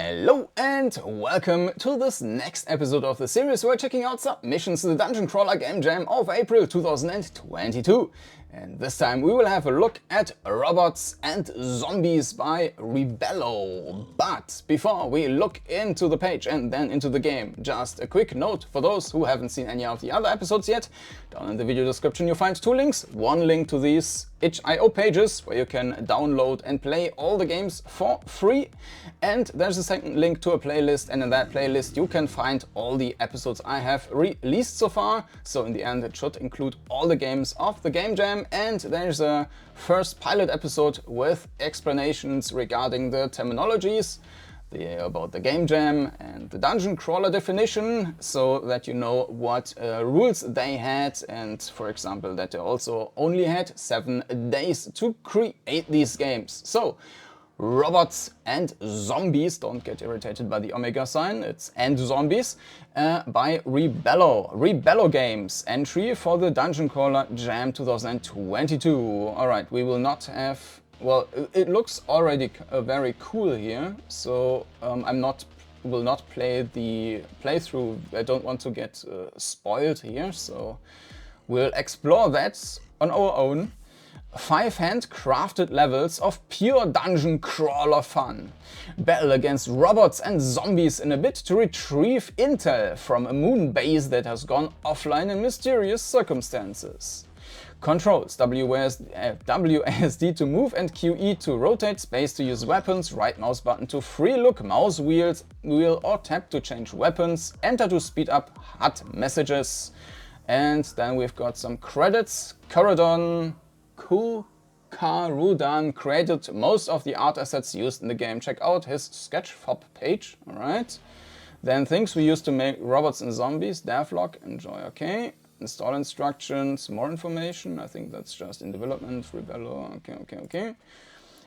Hello and welcome to this next episode of the series. We're checking out submissions to the Dungeon Crawler Game Jam of April 2022. And this time we will have a look at Robots and Zombies by Rebello. But before we look into the page and then into the game, just a quick note for those who haven't seen any of the other episodes yet. Down in the video description you'll find two links. One link to these itch.io pages where you can download and play all the games for free. And there's a second link to a playlist, and in that playlist you can find all the episodes I have released so far. So in the end it should include all the games of the Game Jam, and there's a first pilot episode with explanations regarding the terminologies about the Game Jam and the Dungeon Crawler definition, so that you know what rules they had, and for example that they also only had 7 days to create these games. So Robots and Zombies, don't get irritated by the omega sign, it's and zombies, by Rebello Games, entry for the Dungeon Crawler Jam 2022. Alright, we will not have, well, it looks already very cool here, so will not play the playthrough. I don't want to get spoiled here, so we'll explore that on our own. 5 handcrafted levels of pure dungeon crawler fun. Battle against robots and zombies in a bid to retrieve intel from a moon base that has gone offline in mysterious circumstances. Controls: WASD to move and QE to rotate, space to use weapons, right mouse button to free look, mouse wheel or tap to change weapons, enter to speed up HUD messages. And then we've got some credits. Kordanor created most of the art assets used in the game. Check out his Sketchfab page. Alright. Then things we used to make Robots and Zombies. Devlog, enjoy, okay. Install instructions, more information. I think that's just in development. Rebello, okay.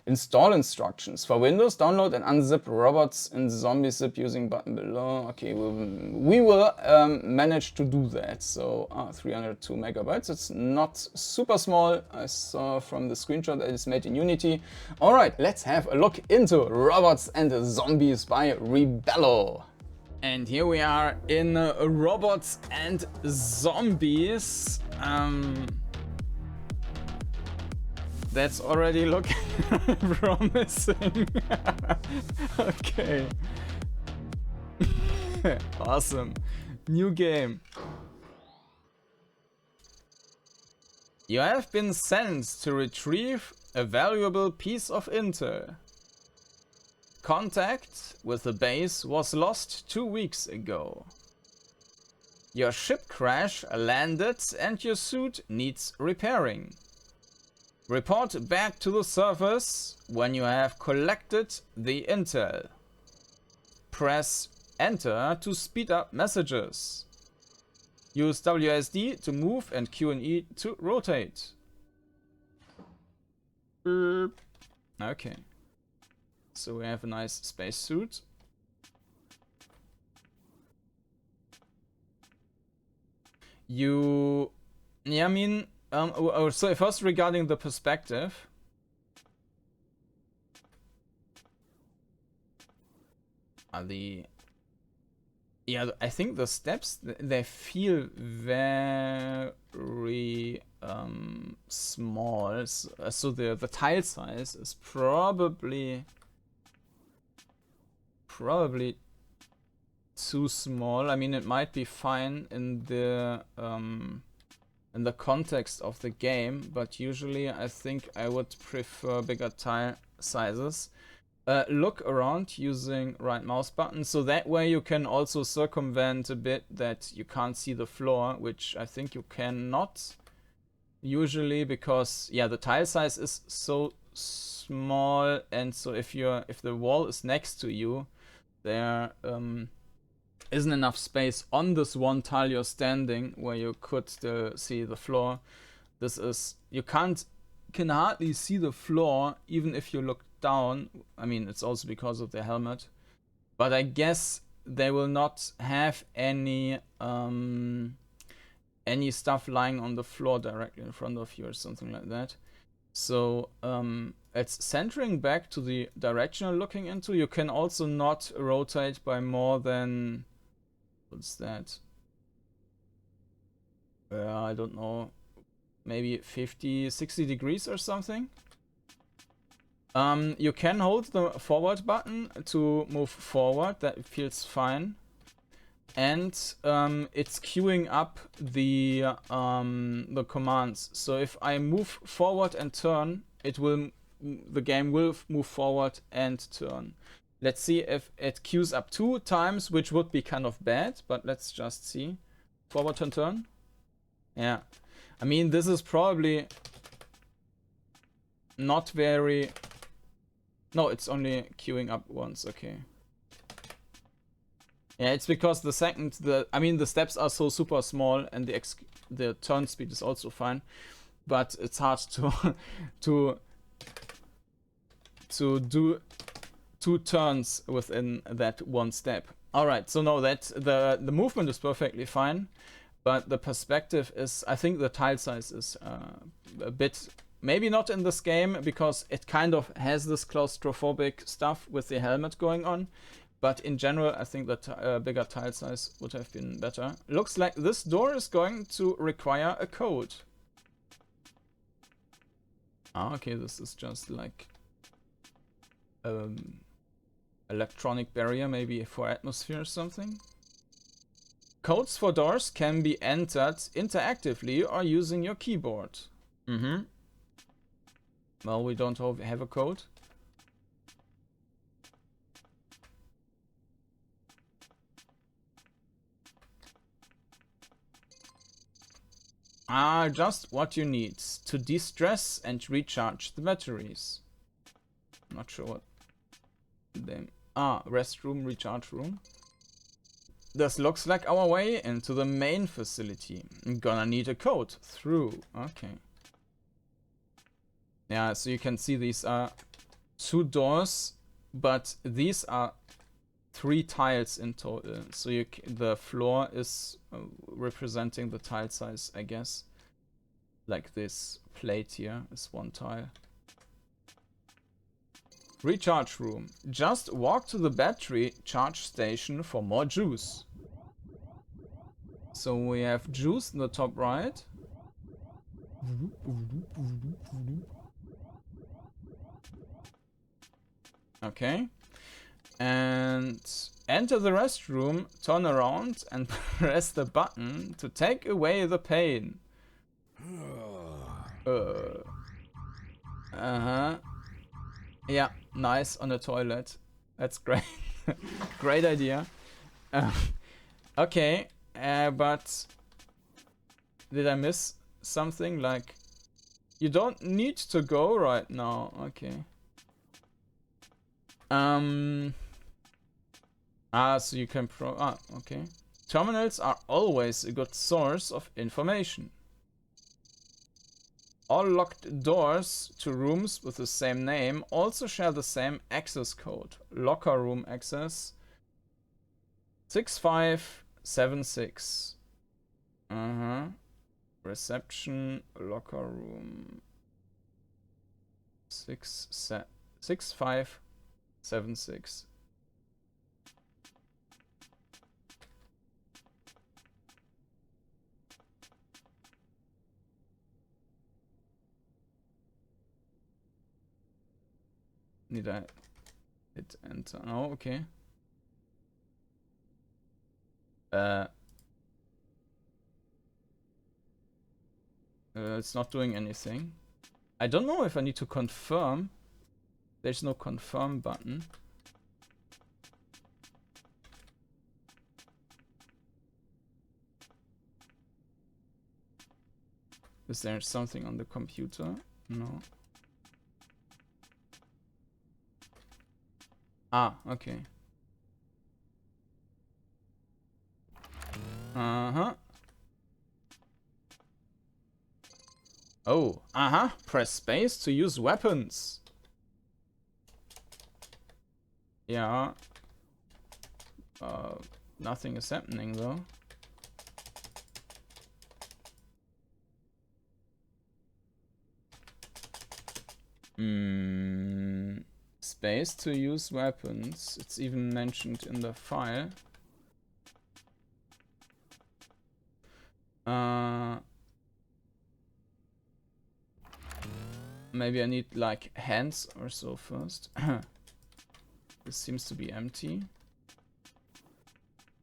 Install instructions. For Windows, download and unzip Robots and Zombie zip using button below. Okay, we will manage to do that. So 302 megabytes. It's not super small. I saw from the screenshot that it's made in Unity. Alright, let's have a look into Robots and Zombies by Rebello. And here we are in Robots and Zombies. That's already looking promising. Okay. Awesome. New game. You have been sent to retrieve a valuable piece of intel. Contact with the base was lost 2 weeks ago. Your ship crash landed and your suit needs repairing. Report back to the surface when you have collected the intel. Press enter to speed up messages. Use WSD to move and Q and E to rotate. Okay. So we have a nice spacesuit. So first regarding the perspective. I think the steps, they feel very small. So the tile size is probably too small. I mean, it might be fine in the context of the game, but usually I think I would prefer bigger tile sizes. Look around using right mouse button, so that way you can also circumvent a bit that you can't see the floor, which I think you cannot usually, because the tile size is so small, and so if the wall is next to you, there isn't enough space on this one tile you're standing where you could still see the floor. You can hardly see the floor even if you look down. I mean, it's also because of the helmet, but I guess they will not have any stuff lying on the floor directly in front of you or something like that. So it's centering back to the direction you're looking into. You can also not rotate by more than, what's that? I don't know, maybe 50, 60 degrees or something. You can hold the forward button to move forward, that feels fine. And it's queuing up the commands. So if I move forward and turn, the game will move forward and turn. Let's see if it queues up 2 times, which would be kind of bad, but let's just see. Forward and turn. Yeah. I mean, this is probably not very... No, it's only queuing up once, okay. Yeah, it's because the steps are so super small, and the turn speed is also fine, but it's hard to to do 2 turns within that one step. All right, so no, that the movement is perfectly fine, but the perspective is, I think the tile size is a bit, maybe not in this game because it kind of has this claustrophobic stuff with the helmet going on. But in general, I think that bigger tile size would have been better. Looks like this door is going to require a code. Ah, okay, this is just like electronic barrier, maybe for atmosphere or something. Codes for doors can be entered interactively or using your keyboard. Well, we don't have a code. Ah, just what you need to de-stress and recharge the batteries. Not sure what them. Ah, restroom, recharge room. This looks like our way into the main facility. I'm gonna need a code through. Okay. Yeah, so you can see these are 2 doors, but these are 3 tiles in total. So the floor is representing the tile size, I guess. Like this plate here is 1 tile. Recharge room. Just walk to the battery charge station for more juice. So we have juice in the top right. Okay. And enter the restroom, turn around and press the button to take away the pain. Yeah, nice on the toilet. That's great. Great idea. Okay, but did I miss something? Like, you don't need to go right now. Okay. So you can okay. Terminals are always a good source of information. All locked doors to rooms with the same name also share the same access code. Locker room access 6576. Reception locker room 6576. Need I hit enter? Oh, okay. It's not doing anything. I don't know if I need to confirm. There's no confirm button. Is there something on the computer? No. Ah, okay. Oh, press space to use weapons. Yeah. Nothing is happening though. space to use weapons. It's even mentioned in the file. Maybe I need like hands or so first. This seems to be empty.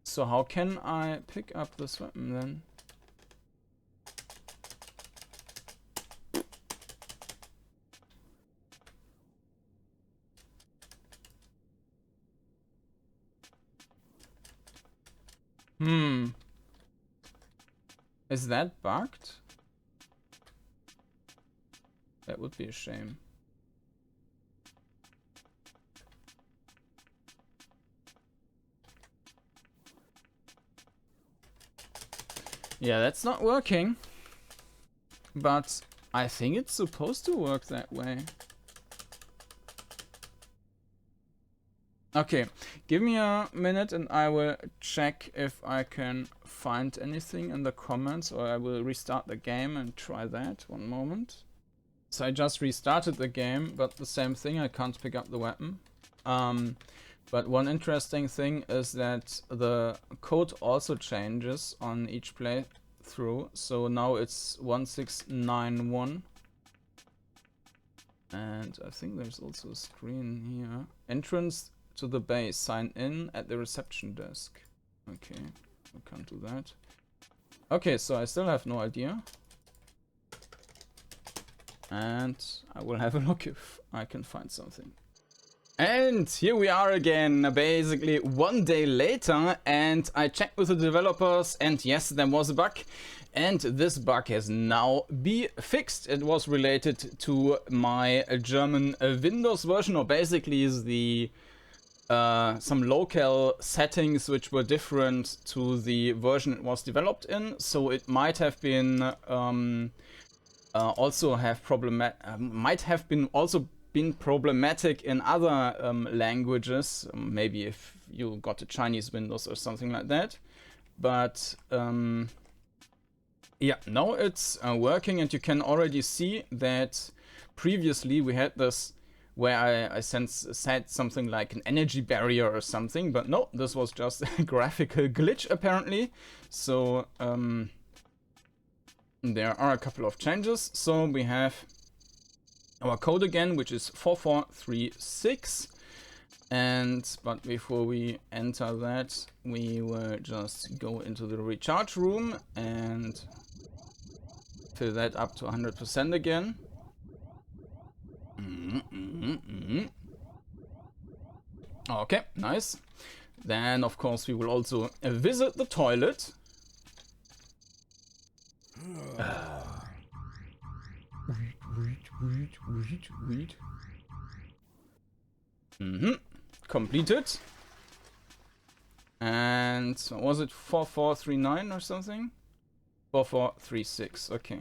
So how can I pick up this weapon then? Is that bugged? That would be a shame. Yeah, that's not working. But I think it's supposed to work that way. Okay, give me a minute and I will check if I can find anything in the comments, or I will restart the game and try that. One moment. So I just restarted the game, but the same thing, I can't pick up the weapon. But one interesting thing is that the code also changes on each playthrough. So now it's 1691. And I think there's also a screen here. Entrance to the base. Sign in at the reception desk. Okay, I can't do that. Okay, so I still have no idea. And I will have a look if I can find something. And here we are again, basically 1 day later, and I checked with the developers, and yes, there was a bug, and this bug has now been fixed. It was related to my German Windows version, or basically is the some local settings which were different to the version it was developed in. So it might have been problematic in other languages, maybe if you got a Chinese Windows or something like that. But yeah, now it's working, and you can already see that previously we had this where I said something like an energy barrier or something, but no, this was just a graphical glitch apparently. So there are a couple of changes. So we have our code again, which is 4436. But before we enter that, we will just go into the recharge room and fill that up to 100% again. Okay, nice. Then, of course, we will also visit the toilet. Completed. And was it 4439 or something? 4436, okay.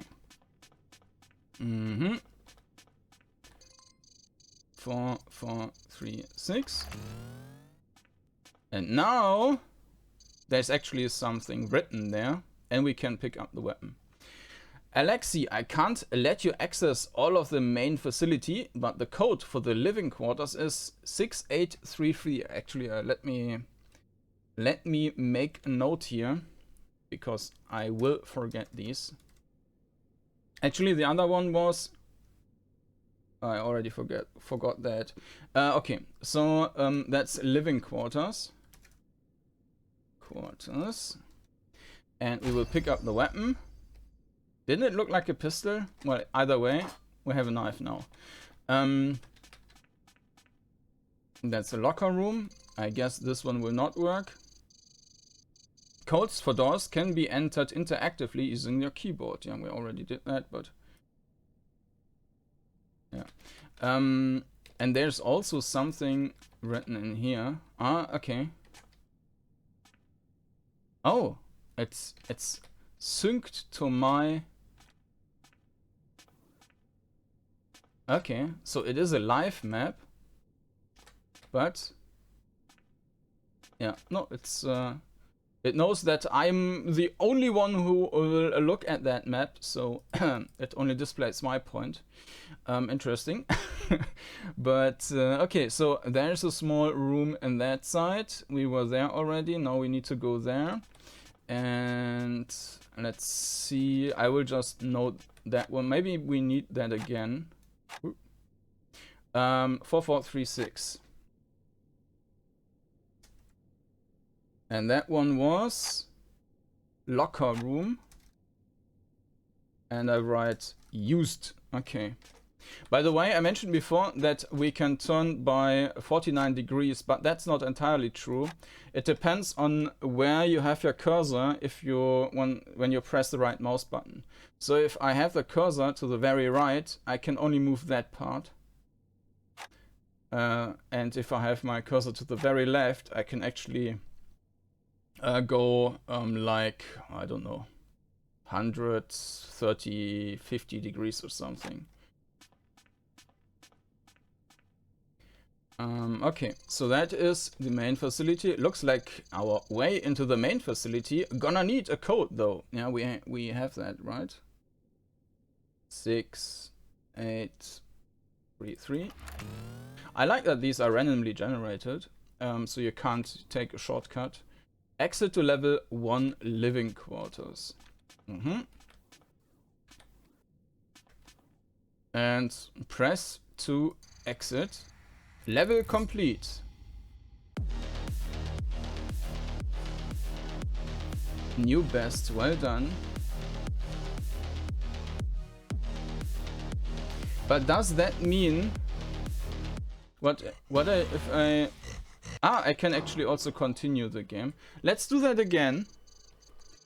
4436. And now there's actually something written there, and we can pick up the weapon. Alexi, I can't let you access all of the main facility, but the code for the living quarters is 6833. Actually, let me make a note here, because I will forget these. Actually, the other one was, I already forgot that. Okay, so that's living quarters. And we will pick up the weapon. Didn't it look like a pistol? Well, either way, we have a knife now. That's a locker room. I guess this one will not work. Codes for doors can be entered interactively using your keyboard. Yeah, we already did that, but yeah. And there's also something written in here. Ah, okay. Oh, it's synced to my. Okay, so it is a live map, but yeah, no, it's It knows that I'm the only one who will look at that map, so it only displays my point. Interesting. But okay, so there's a small room in that side. We were there already. Now we need to go there. And let's see. I will just note that one. Maybe we need that again. 4436. And that one was locker room. And I write used. Okay. By the way, I mentioned before that we can turn by 49 degrees, but that's not entirely true. It depends on where you have your cursor if you when you press the right mouse button. So if I have the cursor to the very right, I can only move that part. And if I have my cursor to the very left, I can actually go like, I don't know, 130, 50 degrees or something. Okay, so that is the main facility. It looks like our way into the main facility. Gonna need a code though. Yeah, we have that, right? 6833. I like that these are randomly generated, so you can't take a shortcut. Exit to level 1 living quarters. And press to exit. Level complete. New best, well done. But does that mean what if I can actually also continue the game. Let's do that again,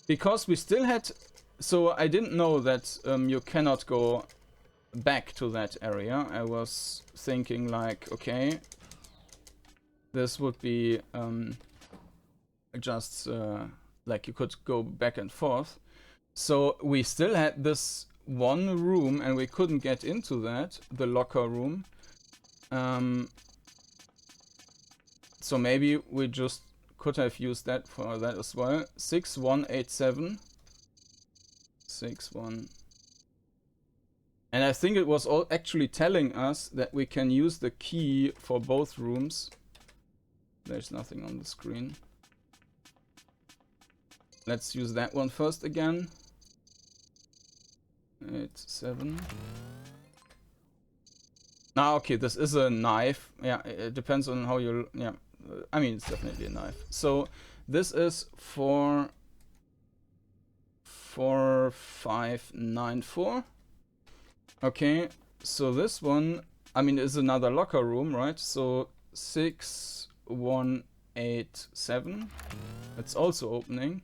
because we still had, so I didn't know that you cannot go back to that area. I was thinking like, okay, this would be just like you could go back and forth. So we still had this one room and we couldn't get into that, the locker room. So maybe we just could have used that for that as well. 6187. 61. And I think it was all actually telling us that we can use the key for both rooms. There's nothing on the screen. Let's use that one first again. 87. Ah, okay, this is a knife. Yeah, it depends on how you... Yeah, I mean, it's definitely a knife. So this is 4594. Okay, so this one, I mean, is another locker room, right? So 6187. It's also opening.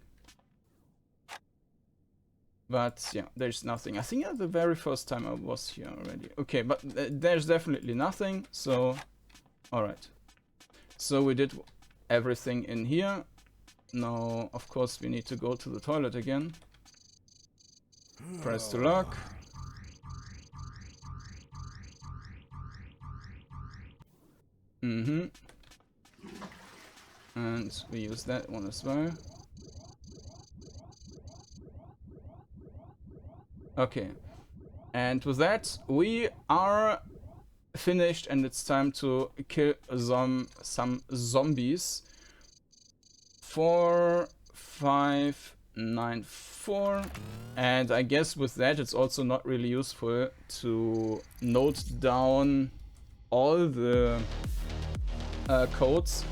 But yeah, there's nothing. I think the very first time I was here already. Okay, but there's definitely nothing, so... Alright. So we did everything in here. Now, of course, we need to go to the toilet again. Press to lock. And we use that one as well. Okay, and with that we are finished, and it's time to kill some zombies. 4594, and I guess with that it's also not really useful to note down all the codes.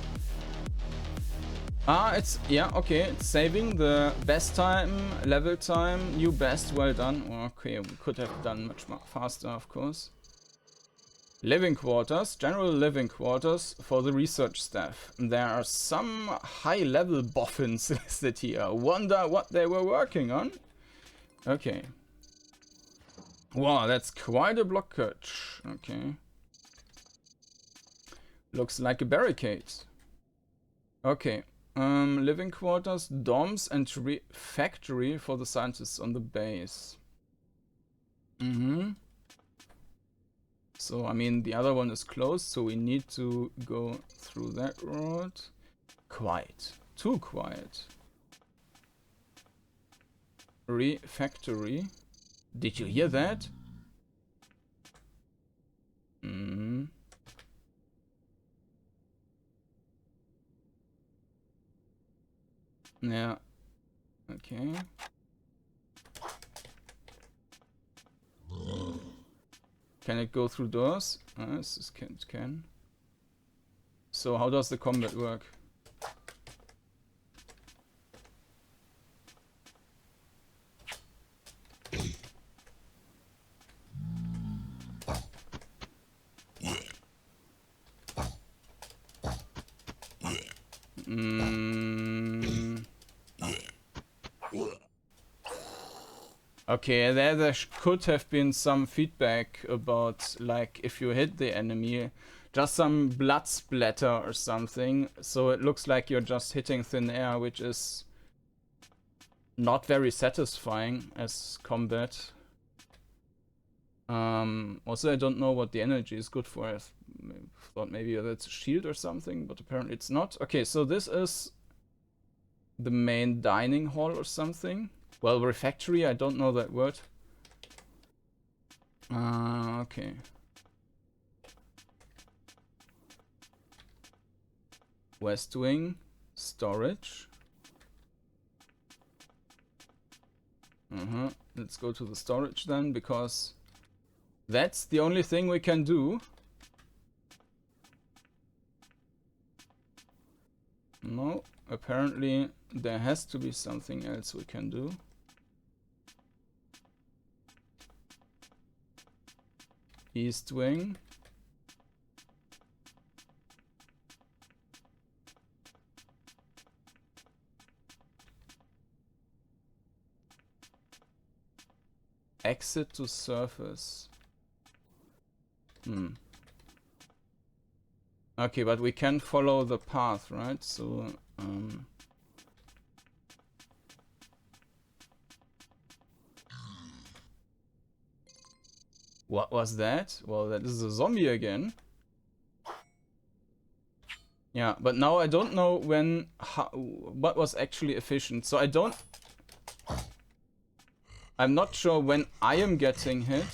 It's, yeah, okay, it's saving the best time, level time, new best, well done. Okay, we could have done much more faster, of course. Living quarters, general living quarters for the research staff. There are some high-level boffins listed here. Wonder what they were working on. Okay. Wow, that's quite a blockage. Okay. Looks like a barricade. Okay. Living quarters, dorms, and factory for the scientists on the base. So, I mean, the other one is closed, so we need to go through that road. Quiet. Too quiet. Refactory. Did you hear that? Mm. Yeah. Okay. Can it go through doors? Yes, it can. So how does the combat work? Okay, there could have been some feedback about, like, if you hit the enemy, just some blood splatter or something. So it looks like you're just hitting thin air, which is not very satisfying as combat. Also, I don't know what the energy is good for. I thought maybe that's a shield or something, but apparently it's not. Okay, so this is the main dining hall or something. Well, refactory, I don't know that word. Okay. West wing, storage. Let's go to the storage then, because that's the only thing we can do. No, apparently there has to be something else we can do. East wing. Exit to surface. Okay, but we can follow the path, right? So, what was that? Well, that is a zombie again. Yeah, but now I don't know what was actually efficient. So I'm not sure when I am getting hit.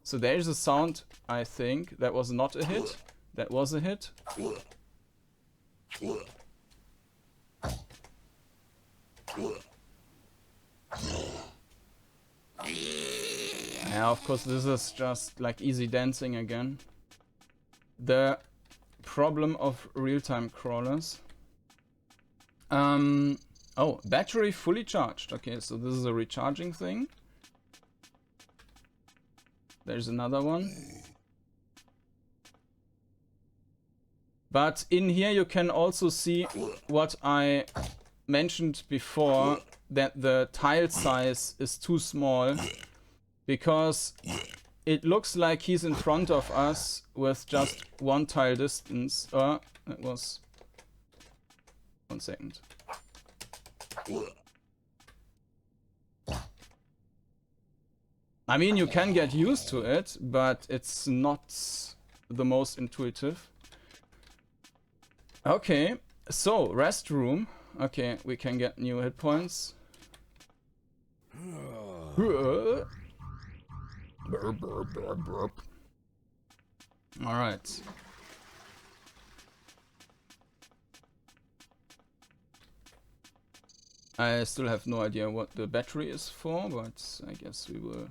So there's a sound, I think. That was not a hit. That was a hit. Yeah, of course, this is just like easy dancing again. The problem of real-time crawlers. Oh, battery fully charged. Okay, so this is a recharging thing. There's another one. But in here you can also see what I mentioned before, that the tile size is too small, because it looks like he's in front of us with just one tile distance. That was... 1 second. I mean, you can get used to it, but it's not the most intuitive. Okay, so restroom. Okay, we can get new hit points. Alright. I still have no idea what the battery is for, but I guess we will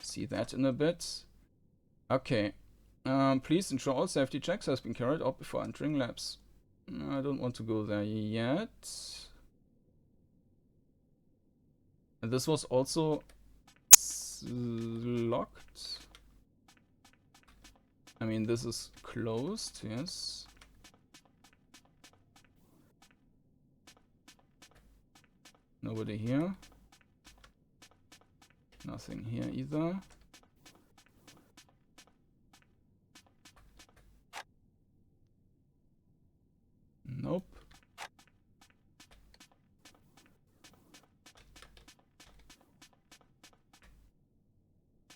see that in a bit. Okay. Please ensure all safety checks has been carried out before entering labs. I don't want to go there yet. And this was also locked. I mean, this is closed, yes. Nobody here. Nothing here either. Nope.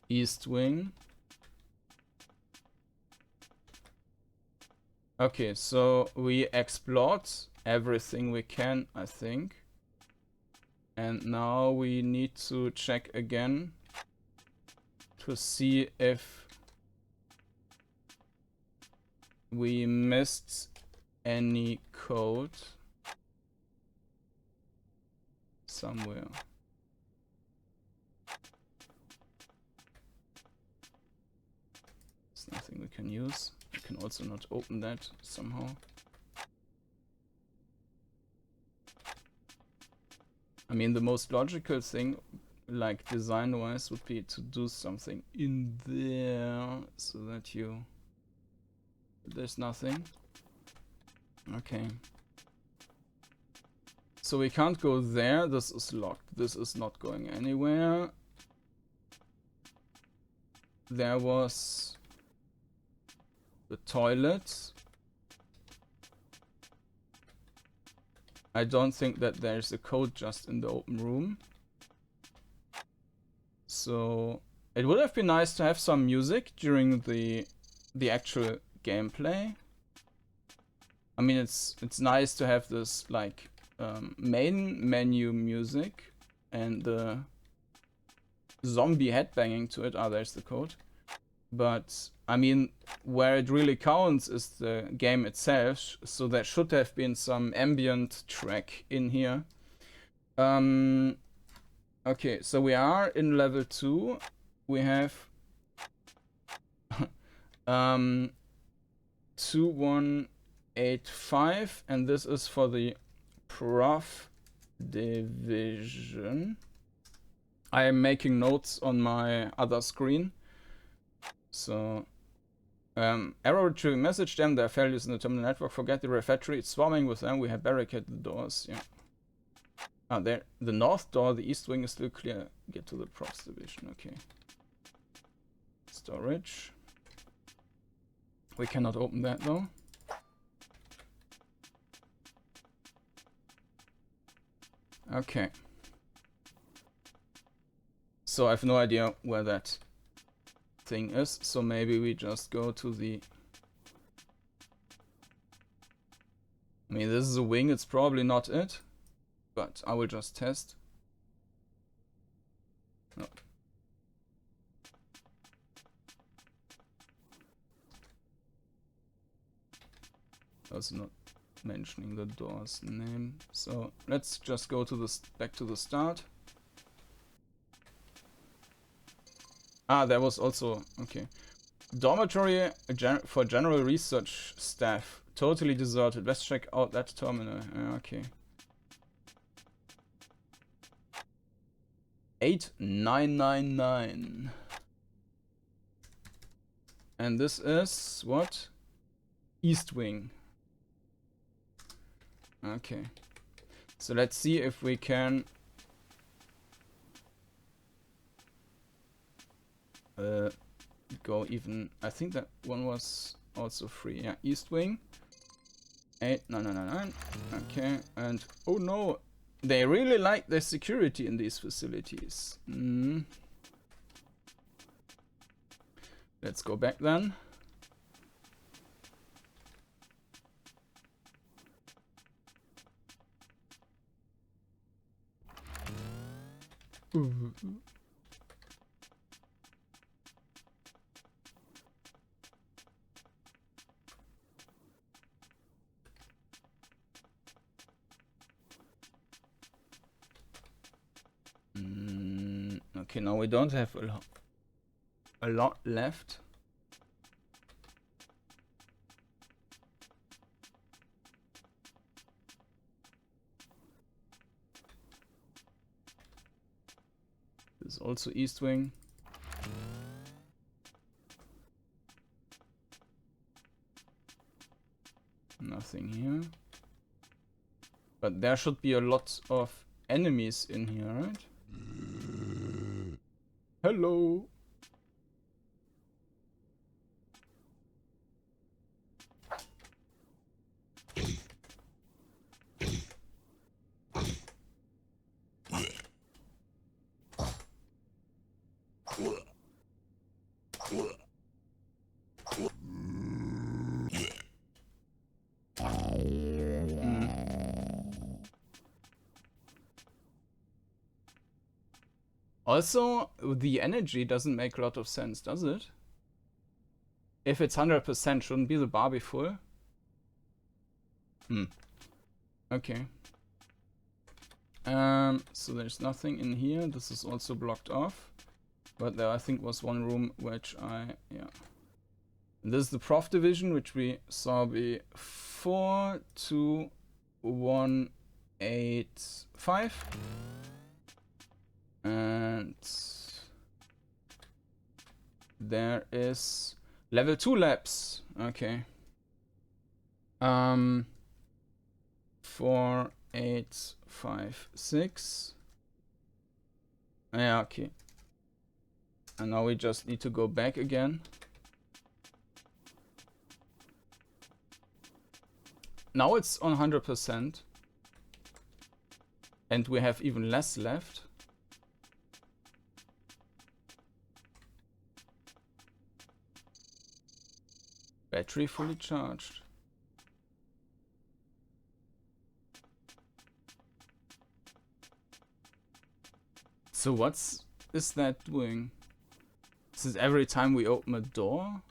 East wing. Okay, so we explored everything we can, I think. And now we need to check again to see if we missed any code somewhere. There's nothing we can use. We can also not open that somehow. I mean, the most logical thing, like design-wise, would be to do something in there so that you... There's nothing. Okay. So we can't go there. This is locked. This is not going anywhere. There was the toilet. I don't think that there's a code just in the open room. So it would have been nice to have some music during the actual gameplay. I mean, it's nice to have this like main menu music and the zombie headbanging to it. Ah, there's the code. But I mean, where it really counts is the game itself, so there should have been some ambient track in here. Okay, so we are in level 2. We have 2185, and this is for the prof division. I am making notes on my other screen. So, error retrieving message them, there are failures in the terminal network, forget the refectory, it's swarming with them, we have barricaded the doors, yeah. Ah, there, the north door, the east wing is still clear, get to the props division, okay. Storage. We cannot open that though. Okay. So I have no idea where that thing is, so maybe we just go to the... I mean, this is a wing, it's probably not it, but I will just test. No. Also not mentioning the door's name, so let's just go to the back to the start. Ah, there was also, okay. Dormitory for general research staff. Totally deserted. Let's check out that terminal. Okay. 8999. And this is what? East wing. Okay. So let's see if we can go even. I think that one was also free. Yeah, east wing. 8999. Okay, and oh no, they really like the security in these facilities. Let's go back then. Okay, now we don't have a lot left. This is also east wing. Nothing here. But there should be a lot of enemies in here, right? Hello. Also, the energy doesn't make a lot of sense, does it? If it's 100%, shouldn't be the bar be full? Okay. So there's nothing in here. This is also blocked off. But there I think was one room which yeah. And this is the prof division, which we saw before. 2, 1, 8, 5. And there is level 2 labs. Okay. 4, 8, 5, 6. Yeah, okay. And now we just need to go back again. Now it's on 100%. And we have even less left. Battery fully charged. So what's is that doing? This is every time we open a door?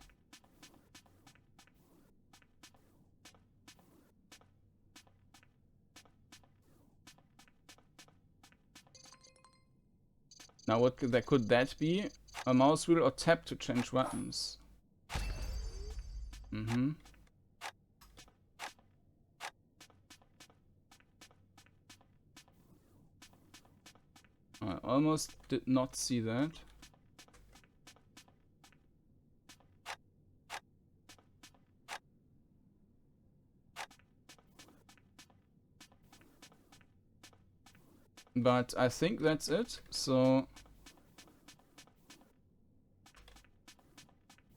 Now what could that be? A mouse wheel or tap to change weapons? I almost did not see that. But I think that's it. So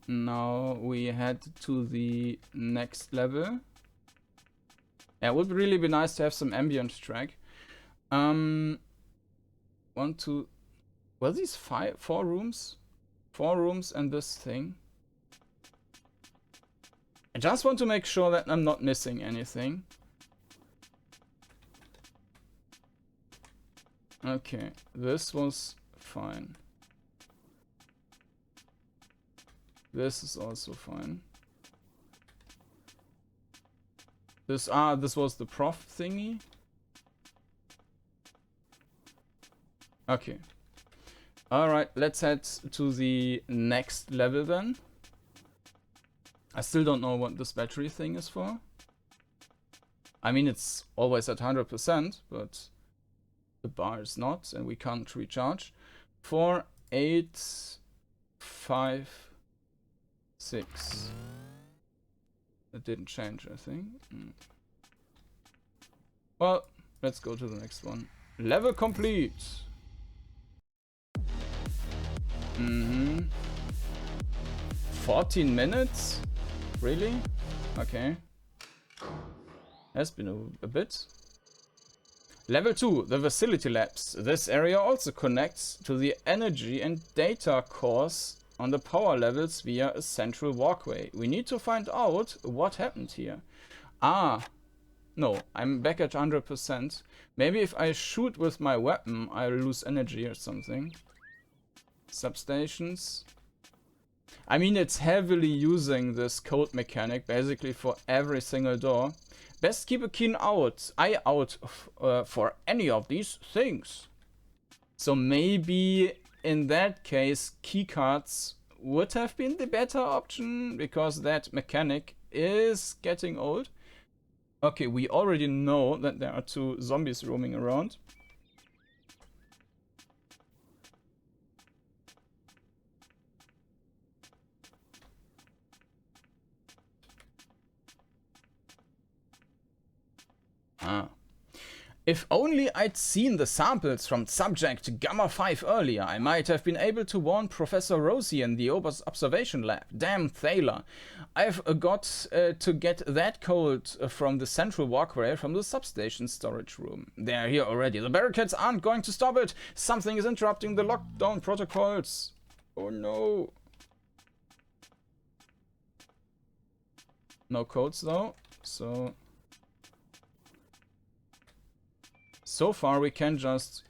now we head to the next level. Yeah, it would really be nice to have some ambient track. 1, 2. Were these 4 rooms? 4 rooms and this thing. I just want to make sure that I'm not missing anything. Okay, this was fine. This is also fine. This was the prof thingy. Okay. Alright, let's head to the next level then. I still don't know what this battery thing is for. I mean, it's always at 100%, but the bar is not, and we can't recharge. 4, 8, 5, 6. It didn't change, I think. Well, let's go to the next one. Level complete. 14 minutes? Really? Okay. Has been a bit. Level 2, the facility labs. This area also connects to the energy and data cores on the power levels via a central walkway. We need to find out what happened here. No, I'm back at 100%. Maybe if I shoot with my weapon, I'll lose energy or something. Substations. I mean, it's heavily using this code mechanic basically for every single door. Best keep a keen eye out for any of these things. So maybe in that case, keycards would have been the better option, because that mechanic is getting old. Okay, we already know that there are 2 zombies roaming around. If only I'd seen the samples from subject Gamma 5 earlier, I might have been able to warn Professor Rosie in the observation lab. Damn Thaler. I've got to get that code from the central walkway from the substation storage room. They're here already. The barricades aren't going to stop it. Something is interrupting the lockdown protocols. Oh no. No codes though, so far we can just...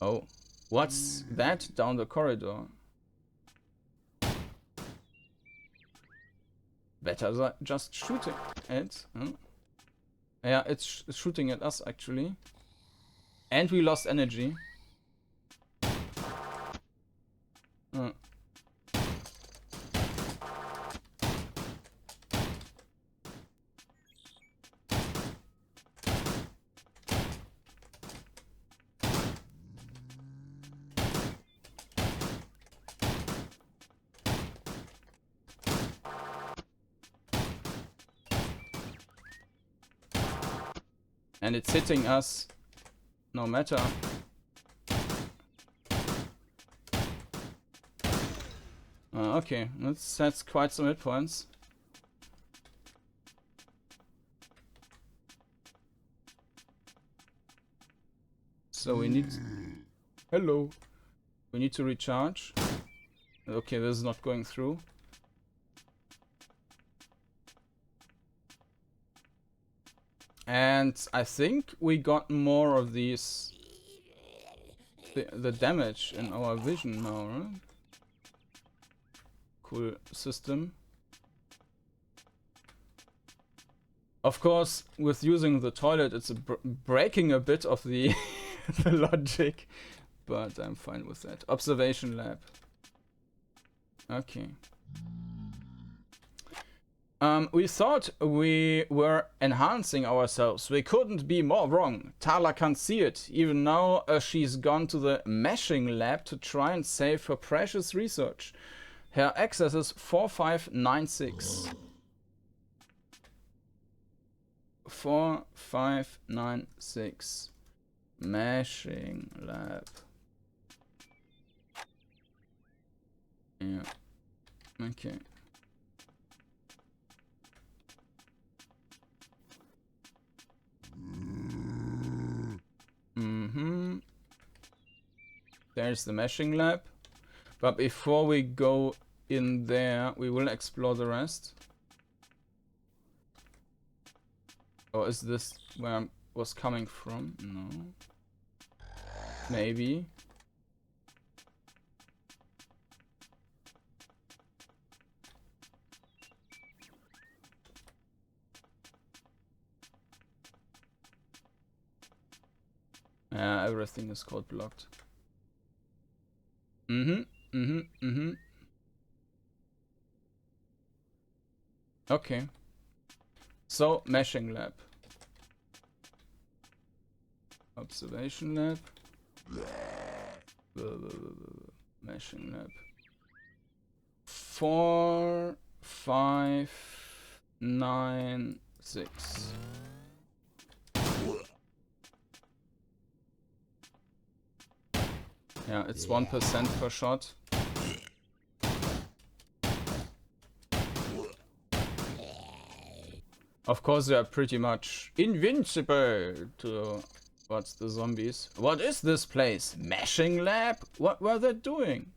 Oh, What's that down the corridor? Better just shooting it. Huh? Yeah, it's shooting at us actually. And we lost energy. And it's hitting us no matter. Okay, that's quite some hit points. So we need... Hello. We need to recharge. Okay, this is not going through. And I think we got more of these... The damage in our vision now, right? Cool system. Of course, with using the toilet, it's breaking a bit of the, the logic, but I'm fine with that. Observation lab. Okay. We thought we were enhancing ourselves. We couldn't be more wrong. Tala can't see it. Even now, she's gone to the meshing lab to try and save her precious research. Her access is 4596. 4596. Meshing lab. Yeah. Okay. There's the meshing lab. But before we go in there, we will explore the rest. Or is this where I was coming from? No. Maybe. Yeah, everything is code blocked. Okay. So, meshing lab. Observation lab. Meshing lab. 4, 5, 9, 6. Yeah, it's 1% per shot. Of course, they are pretty much invincible towards the zombies. What is this place? Meshing lab? What were they doing?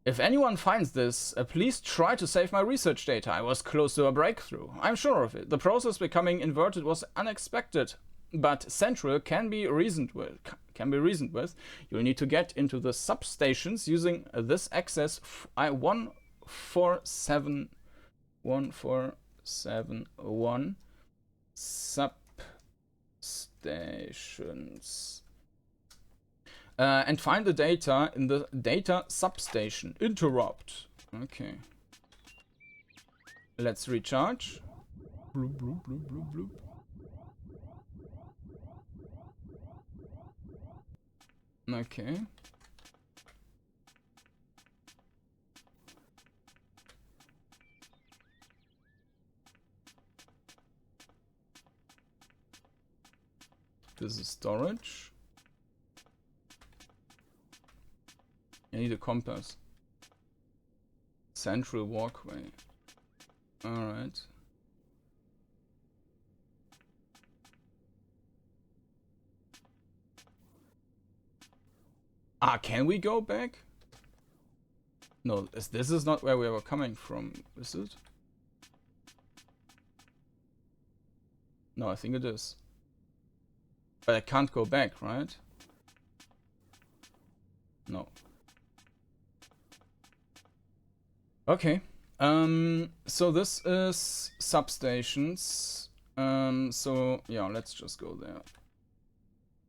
If anyone finds this, please try to save my research data. I was close to a breakthrough. I'm sure of it. The process becoming inverted was unexpected, but central can be reasoned with. You'll need to get into the substations using this access 1471 substations. And find the data in the data substation. Interrupt. Okay. Let's recharge. Bloop, bloop, bloop, bloop, bloop. Okay. This is storage. I need a compass. Central walkway. Alright. Ah, can we go back? No, this is not where we were coming from, is it? No, I think it is. But I can't go back, right? No. Okay. So this is substations. So yeah, let's just go there.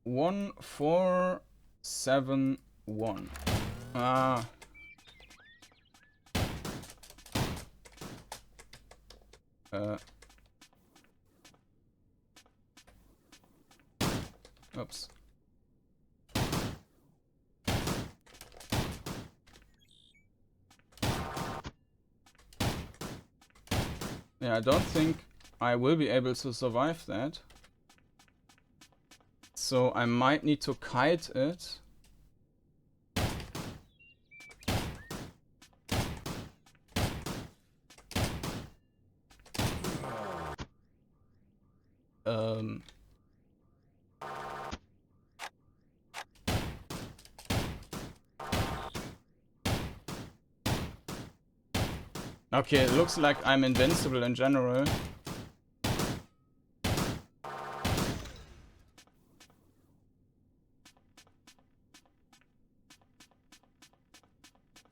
1471. Ah. Oops. Yeah, I don't think I will be able to survive that. So I might need to kite it. Okay, it looks like I'm invincible in general.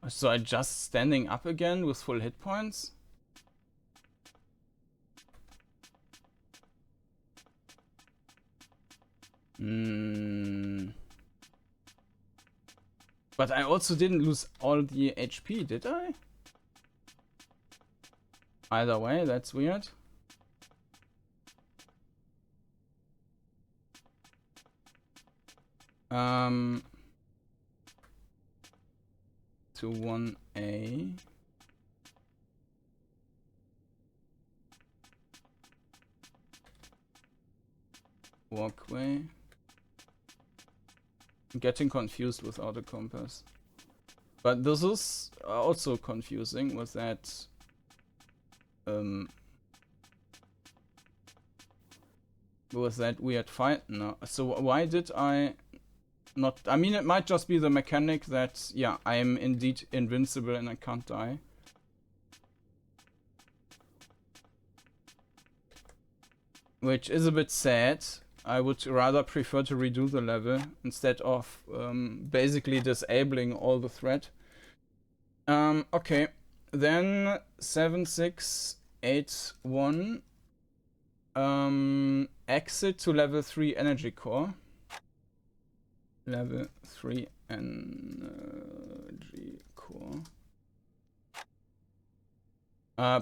So I just standing up again with full hit points? But I also didn't lose all the HP, did I? Either way, that's weird. To 1A. Walkway. I'm getting confused without a compass. But this is also confusing with that weird fight now. So why did I not... I mean, it might just be the mechanic that, yeah, I am indeed invincible and I can't die. Which is a bit sad. I would rather prefer to redo the level instead of basically disabling all the threat. Okay, then 7681. Exit to level 3 energy core. Level 3 energy core.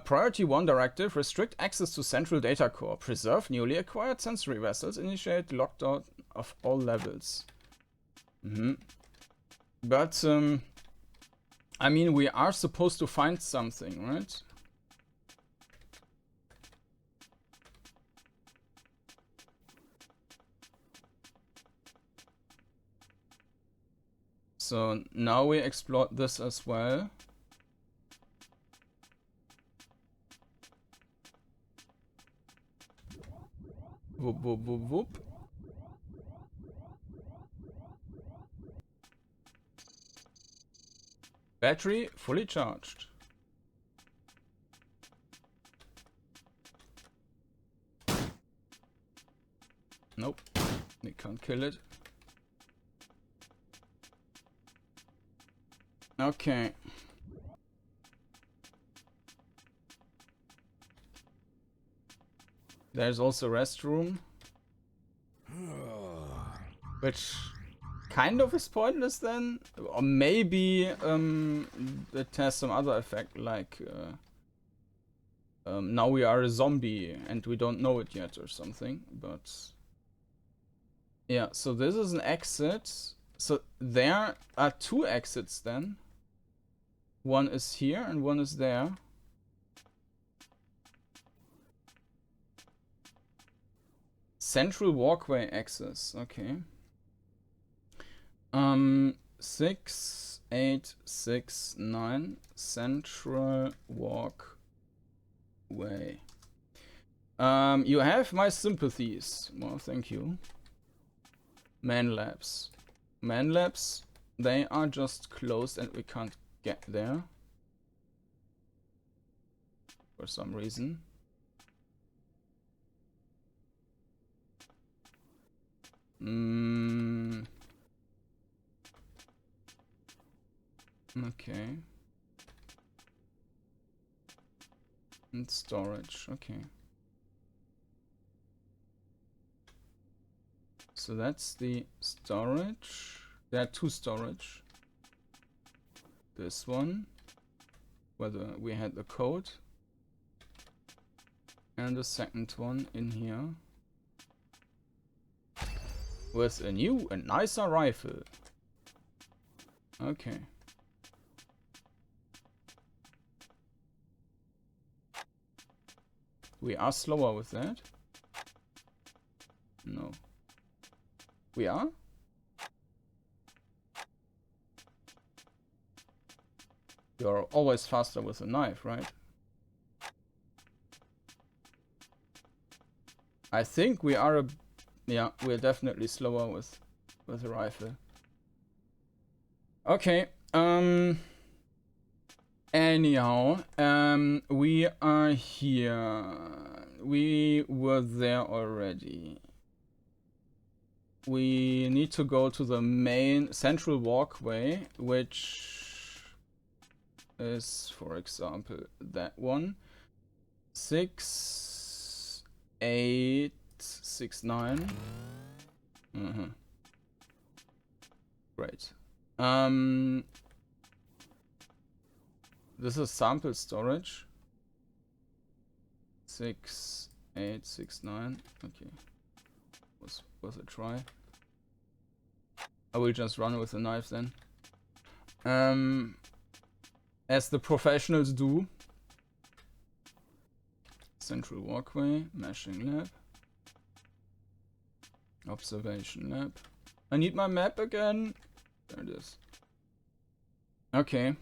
Priority 1 directive, restrict access to central data core, preserve newly acquired sensory vessels, initiate lockdown of all levels. But, I mean, we are supposed to find something, right? So now we explored this as well. Whoop, whoop, whoop, whoop. Battery fully charged. Nope, we can't kill it. Okay. There's also restroom. Which kind of is pointless then. Or maybe it has some other effect, like now we are a zombie and we don't know it yet or something. But yeah, so this is an exit. So there are 2 exits then. One is here and one is there. Central walkway access, okay. 6869 central walkway. You have my sympathies. Well, thank you. Man labs. Man labs, they are just closed and we can't get there. For some reason. Okay. And storage, okay. So that's the storage. There are two storage. This one, whether we had the code, and the second one in here with a new and nicer rifle. Okay. We are slower with that. No. We are? You're always faster with a knife, right? I think we are yeah, we're definitely slower with a rifle. Okay, anyhow, we are here. We were there already. We need to go to the main central walkway, which is, for example, that one. 6, 8, 6, 9. Great. This is sample storage. 6, 8, 6, 9. Okay. Was a try. I will just run with the knife then. As the professionals do. Central walkway, meshing lab. Observation lab. I need my map again. There it is. Okay.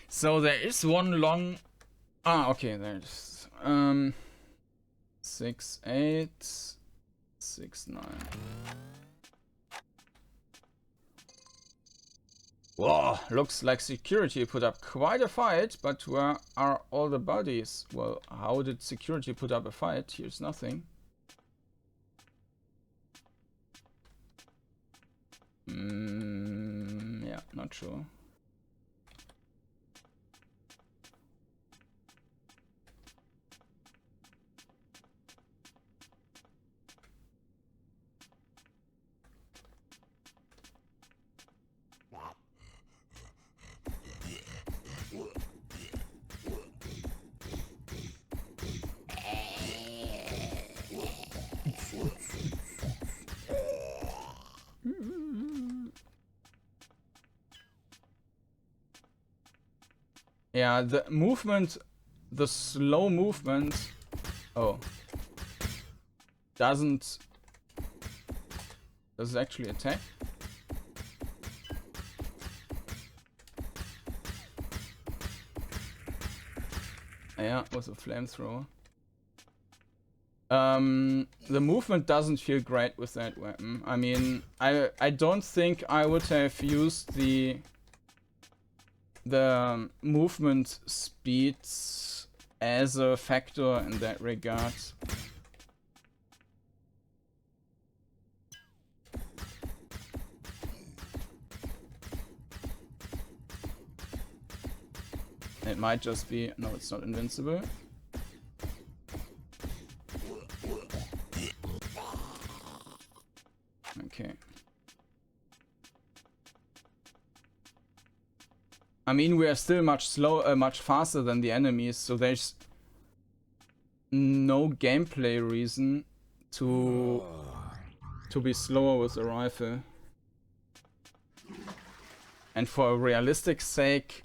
So there is one long... okay, there's... 6, 8, 6, 9. Whoa, looks like security put up quite a fight, but where are all the bodies? Well, how did security put up a fight? Here's nothing. Yeah, not sure. Yeah, the movement, the slow movement, does it actually attack? Yeah, with a flamethrower. The movement doesn't feel great with that weapon. I mean, I don't think I would have used the movement speeds as a factor in that regard. It might just be... No, it's not invincible. Okay. I mean, we are still much faster than the enemies, so there's no gameplay reason to be slower with the rifle. And for a realistic sake,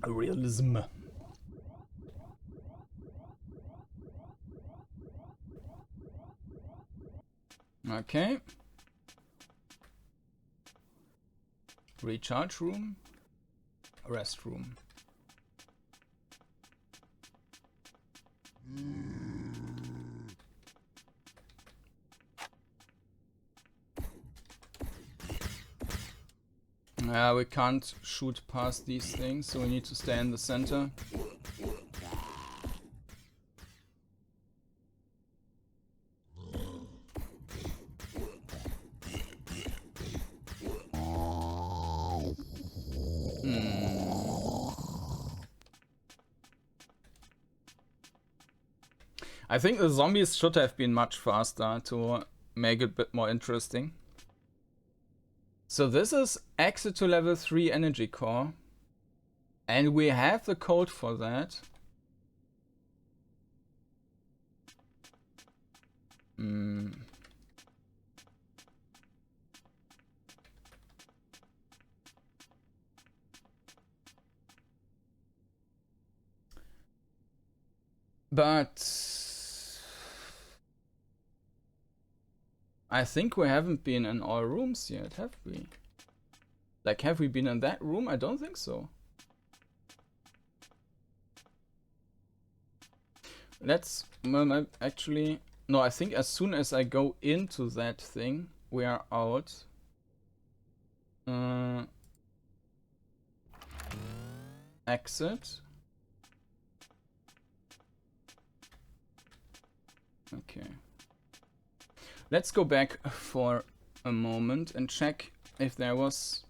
realism. Okay. Recharge room. Rest room. We can't shoot past these things, so we need to stay in the center. I think the zombies should have been much faster to make it a bit more interesting. So this is exit to level 3 energy core. And we have the code for that. But I think we haven't been in all rooms yet, have we? Like, have we been in that room? I don't think so. Let's, well, actually, no, I think as soon as I go into that thing, we are out. Exit. Okay. Let's go back for a moment and check if there was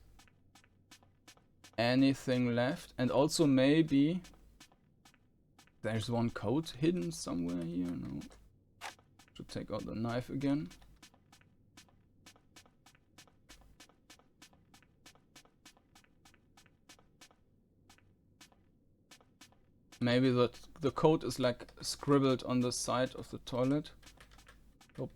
anything left. And also maybe there's one code hidden somewhere here. No. Should take out the knife again. Maybe the code is like scribbled on the side of the toilet. Oh.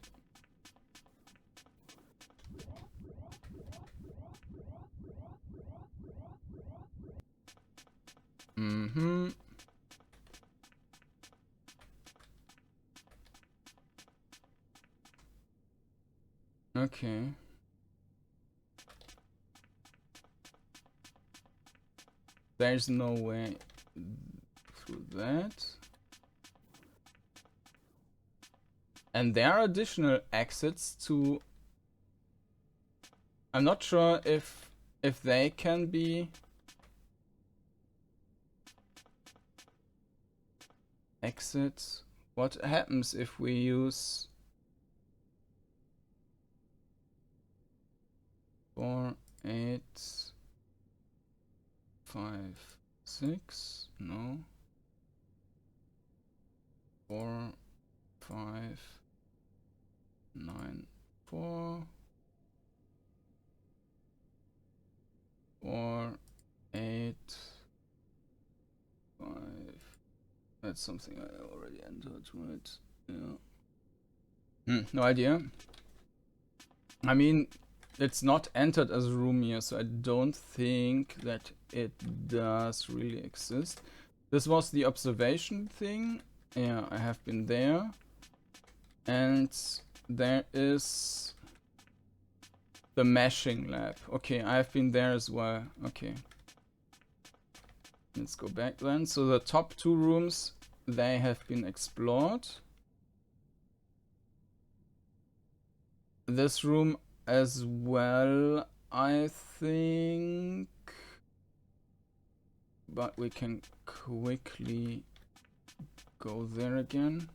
Okay. There's no way through that. And there are additional exits to... I'm not sure if they can be... Exits. What happens if we use 4, 8, 5, 6? No. 4, 5, 9, 4, 4, 8, 5. That's something I already entered, right? Yeah. No idea. I mean, it's not entered as a room here, so I don't think that it does really exist. This was the observation thing. Yeah, I have been there. And there is the meshing lab. Okay, I have been there as well. Okay. Let's go back then. So the top 2 rooms, they have been explored. This room as well, I think. But we can quickly go there again.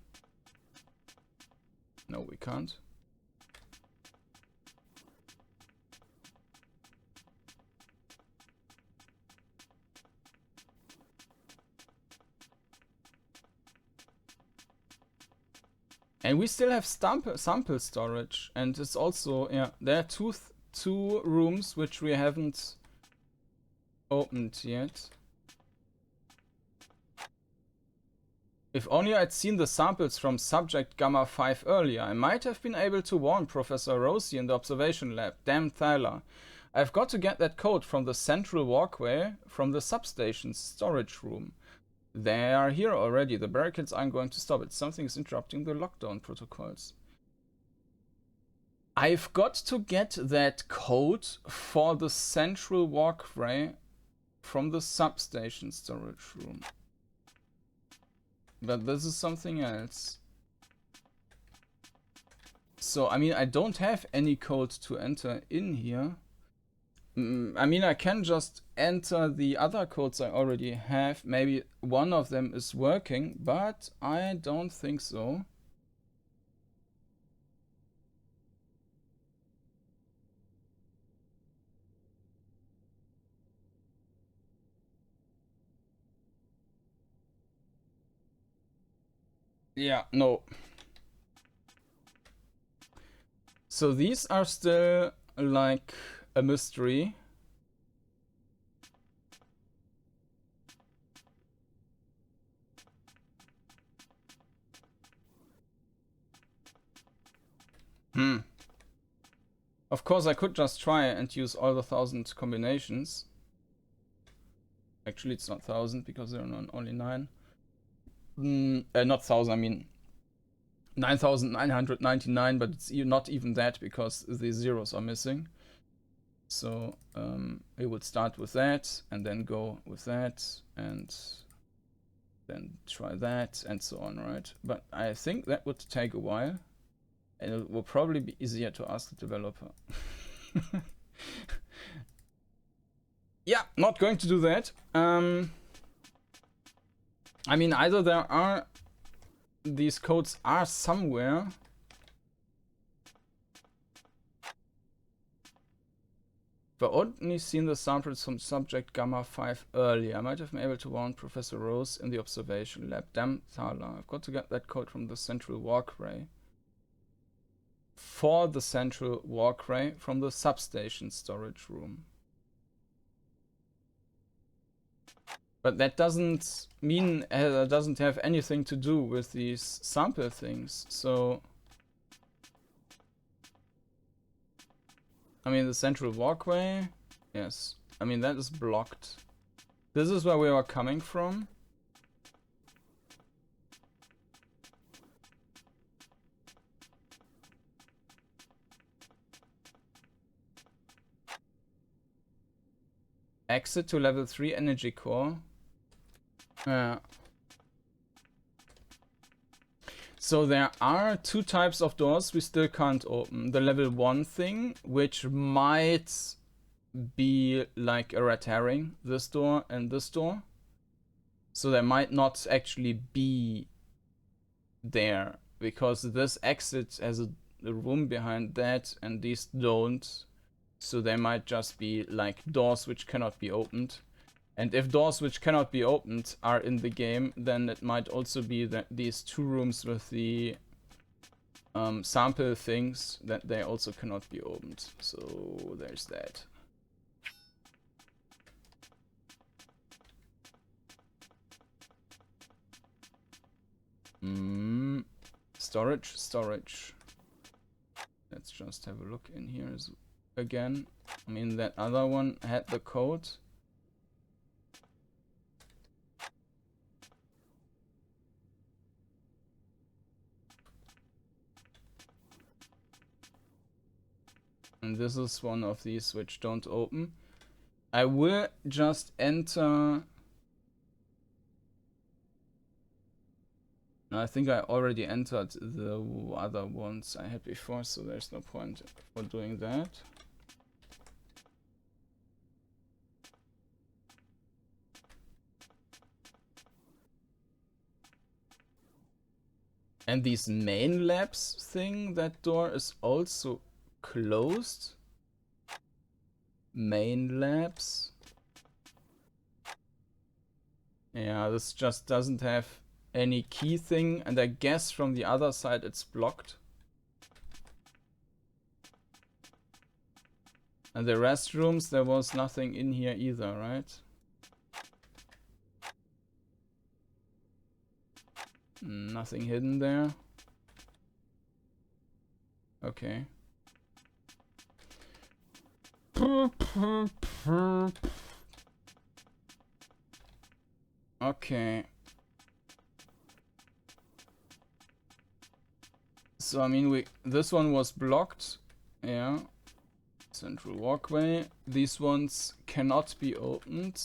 No, we can't. And we still have sample storage, and it's also, yeah, there are two rooms which we haven't opened yet. If only I'd seen the samples from subject Gamma 5 earlier, I might have been able to warn Professor Rosie in the observation lab. Damn Thaler. I've got to get that code from the central walkway from the substation's storage room. They are here already. The barricades aren't going to stop it. Something is interrupting the lockdown protocols. I've got to get that code for the central walkway from the substation storage room. But this is something else. So, I mean, I don't have any code to enter in here. I mean, I can just enter the other codes I already have. Maybe one of them is working, but I don't think so. Yeah, no. So these are still like a mystery. Of course, I could just try and use all the 1,000 combinations. Actually, it's not 1,000 because there are only 9. Not 1,000, I mean 9,999, but it's not even that because the zeros are missing. So it would start with that and then go with that and then try that and so on, right? But I think that would take a while and it will probably be easier to ask the developer. Yeah, not going to do that. I mean, either these codes are somewhere. But only seen the samples from subject Gamma 5 earlier. I might have been able to warn Professor Rose in the observation lab. Damn Thala. I've got to get that code from the central walkway. For the central walkway from the substation storage room. But that doesn't mean it doesn't have anything to do with these sample things. So I mean, the central walkway, yes. I mean, that is blocked. This is where we are coming from. Exit to level 3 energy core. So there are 2 types of doors we still can't open. The level 1 thing, which might be like a red herring, this door and this door. So there might not actually be there, because this exit has a room behind that and these don't. So they might just be like doors which cannot be opened. And if doors which cannot be opened are in the game, then it might also be that these 2 rooms with the sample things, that they also cannot be opened. So there's that. Storage. Let's just have a look in here again. I mean, that other one had the code. And this is one of these which don't open. I will just enter. I think I already entered the other ones I had before, so there's no point for doing that. And these main labs thing, that door is also closed. Main labs. Yeah, this just doesn't have any key thing, and I guess from the other side it's blocked. And the restrooms, there was nothing in here either, right? Nothing hidden there. Okay. Okay. So I mean, this one was blocked. Yeah. Central walkway. These ones cannot be opened.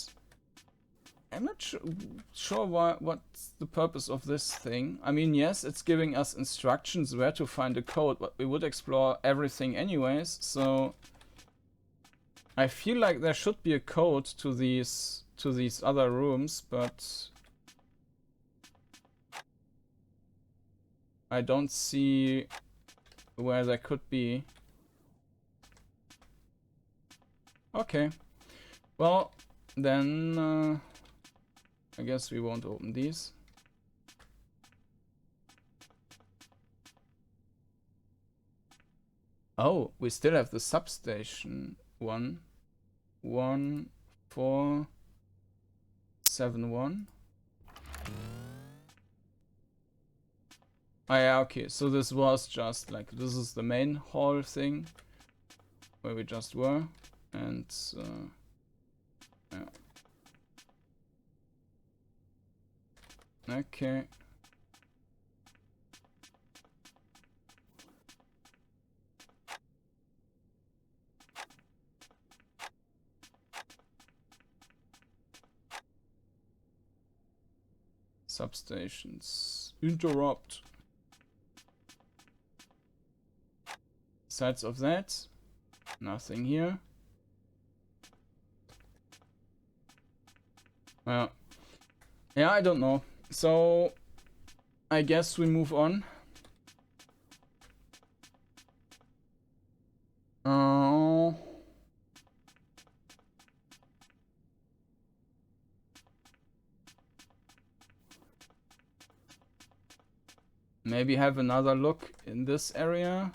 I'm not sure what's the purpose of this thing. I mean, yes, it's giving us instructions where to find the code, but we would explore everything anyways, so I feel like there should be a code to these other rooms, but I don't see where there could be. Okay. Well, then I guess we won't open these. Oh, we still have the substation. 11471. Oh yeah, okay, so this was just like, this is the main hall thing where we just were, and yeah. Okay. Substations. Interrupt. Besides of that, nothing here. Well, yeah, I don't know. So, I guess we move on. Maybe have another look in this area.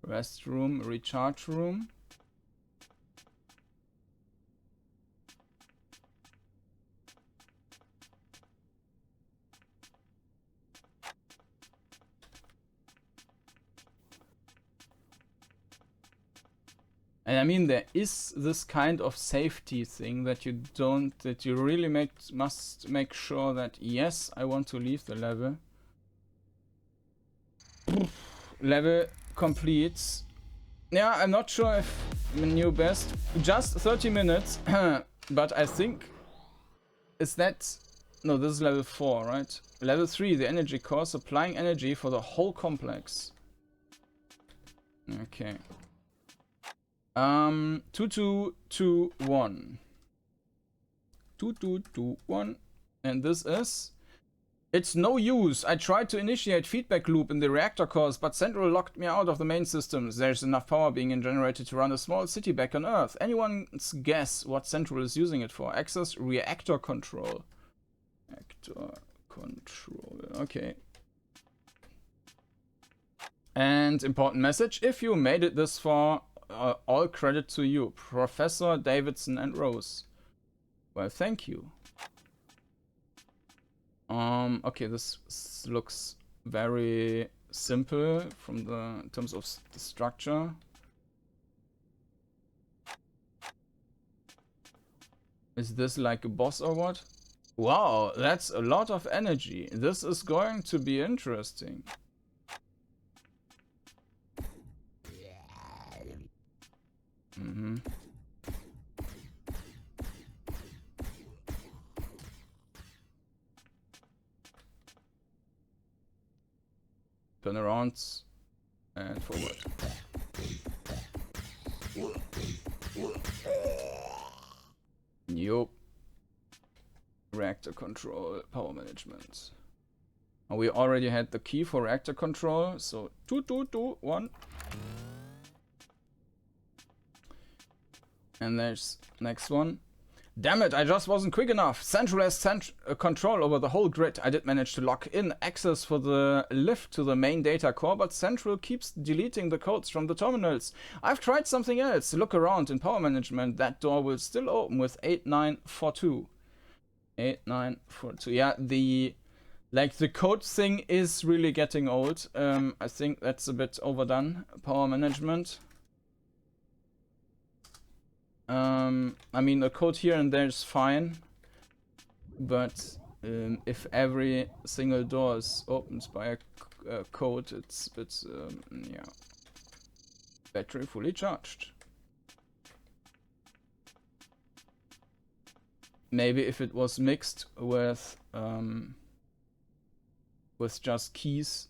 Restroom, recharge room. And I mean, there is this kind of safety thing that you really must make sure that, yes, I want to leave the level. Level completes. Yeah, I'm not sure if new best. Just 30 minutes, but I think is that, no, this is level 4, right? Level 3, the energy core, supplying energy for the whole complex. Okay. 2221. 2221. And this is... It's no use. I tried to initiate feedback loop in the reactor cores, but Central locked me out of the main systems. There's enough power being generated to run a small city back on Earth. Anyone's guess what Central is using it for? Access reactor control. Reactor control. Okay. And important message. If you made it this far, all credit to you. Professor Davidson and Rose. Well, thank you. Okay, this looks very simple from in terms of the structure. Is this like a boss or what? Wow, that's a lot of energy. This is going to be interesting. Turn around and forward. Yup. Reactor control, power management. And we already had the key for reactor control, so 2, 2, 2, 1. And there's next one. Damn it, I just wasn't quick enough. Central has control over the whole grid. I did manage to lock in access for the lift to the main data core, but Central keeps deleting the codes from the terminals. I've tried something else. Look around in power management. That door will still open with 8942. 8942. Yeah, the code thing is really getting old. I think that's a bit overdone. Power management. I mean, a code here and there is fine, but if every single door is opened by code, it's yeah, battery fully charged. Maybe if it was mixed with just keys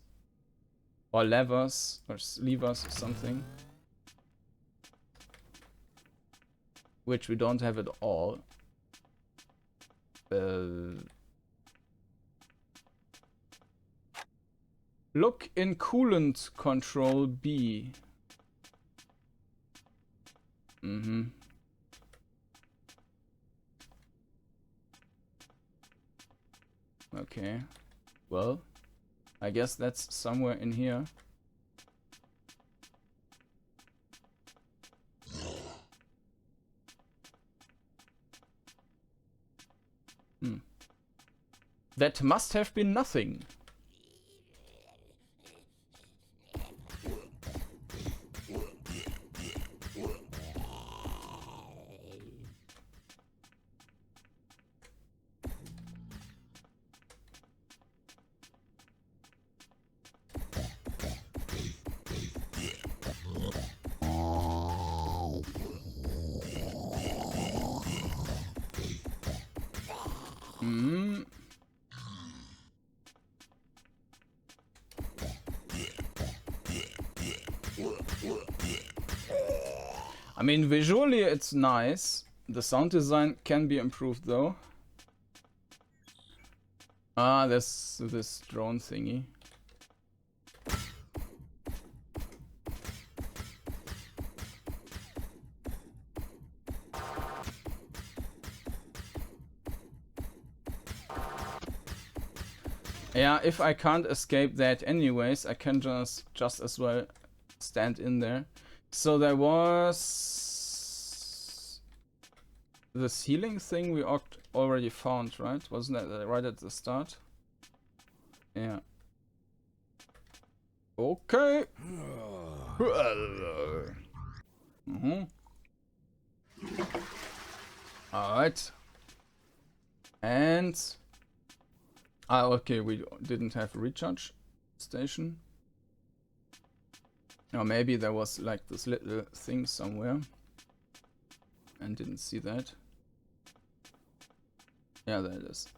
or levers or levers or something, which we don't have at all. Look in coolant control B. Okay. Well, I guess that's somewhere in here. That must have been nothing. I mean, visually it's nice. The sound design can be improved though. Ah, this drone thingy. Yeah, if I can't escape that anyways, I can just as well stand in there. So there was the ceiling thing we already found, right? Wasn't that right at the start? Yeah. Okay. Alright. And okay, we didn't have a recharge station. Or maybe there was like this little thing somewhere and didn't see that. Yeah, there it is.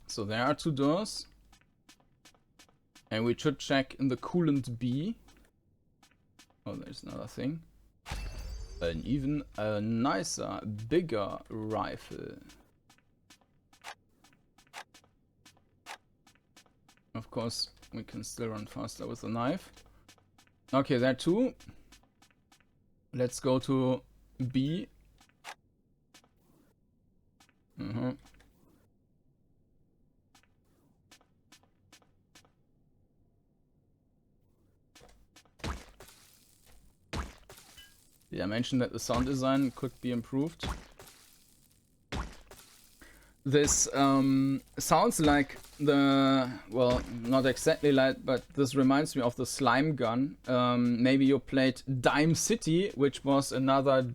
So there are two doors. And we should check in the coolant B. Oh, there's another thing. An even nicer, bigger rifle. Of course, we can still run faster with a knife. Okay, there are two. Let's go to B. Yeah, I mentioned that the sound design could be improved. This sounds like the, well, not exactly like, but this reminds me of the slime gun. Maybe you played Dime City, which was another,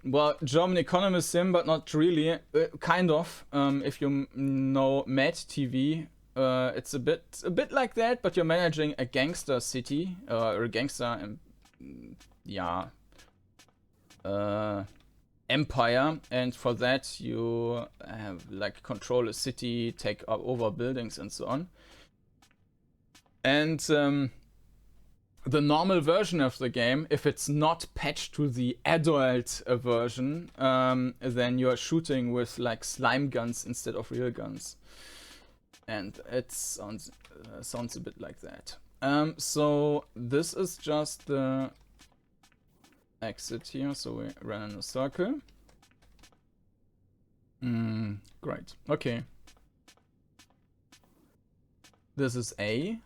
well, German economy sim, but not really. Kind of. If you know Mad TV, it's a bit like that, but you're managing a gangster city, or a gangster, yeah, empire, and for that you have like control a city, take over buildings and so on. And the normal version of the game, if it's not patched to the adult version, then you're shooting with like slime guns instead of real guns, and it sounds a bit like that. So this is just the exit here, so we run in a circle. Great. Okay. This is A.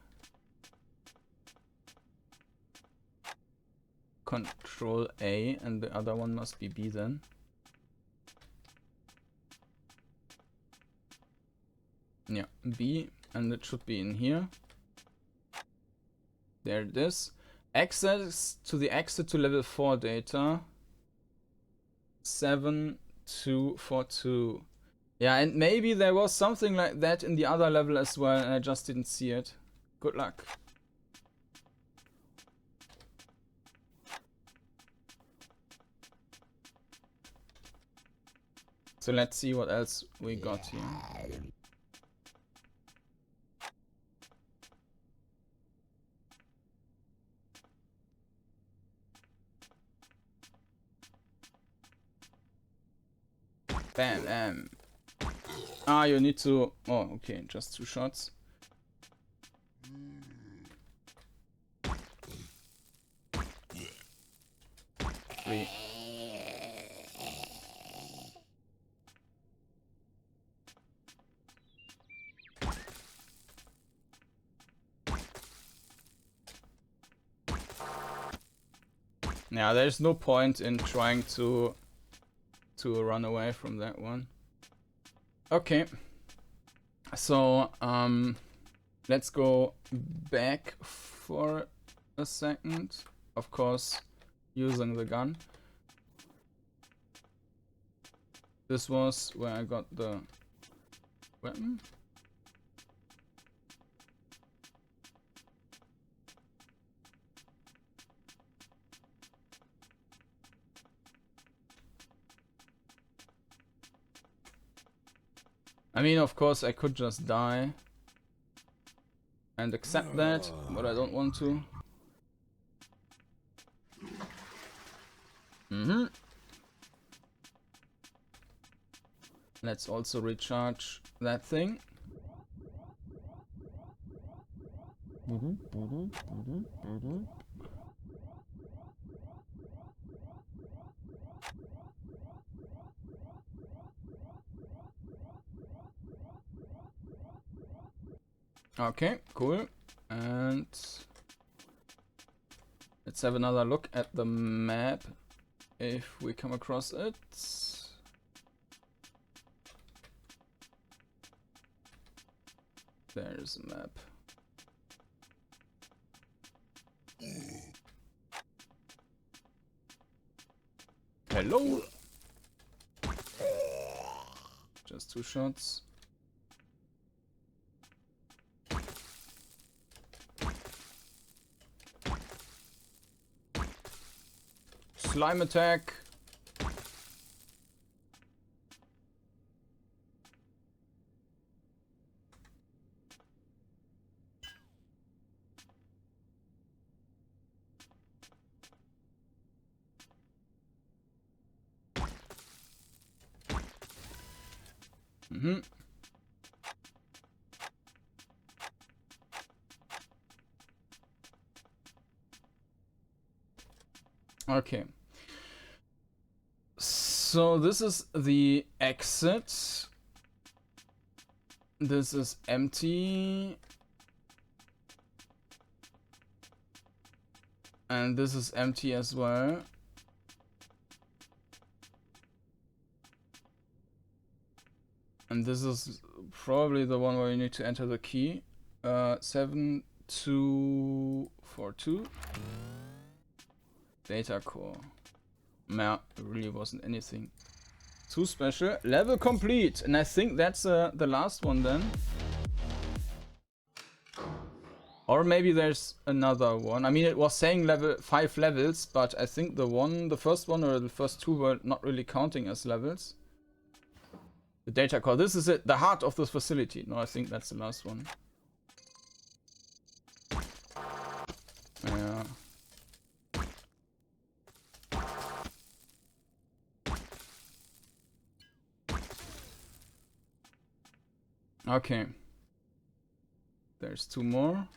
control A and the other one must be B then. Yeah, B, and it should be in here. There it is. Access to the exit to level 4 data. 7242. Yeah, and maybe there was something like that in the other level as well, and I just didn't see it. Good luck. So let's see what else we got here. Bam. Ah, you need to... Oh, okay, just 2 shots. 3. Yeah, there's no point in trying to run away from that one. Okay. So, let's go back for a second. Of course, using the gun. This was where I got the weapon. I mean, of course, I could just die and accept that, but I don't want to. Let's also recharge that thing. Okay, cool. And let's have another look at the map if we come across it. There's a map. Hello. Just 2 shots. Slime attack. Okay. So this is the exit. This is empty. And this is empty as well. And this is probably the one where you need to enter the key. 7242. Data core. Nah, it really wasn't anything too special. Level complete. And I think that's the last one then. Or maybe there's another one. I mean, it was saying 5 levels, but I think the first one or the first 2 were not really counting as levels. The data core. This is it, the heart of this facility. No, I think that's the last one. Yeah. Okay. There's 2 more.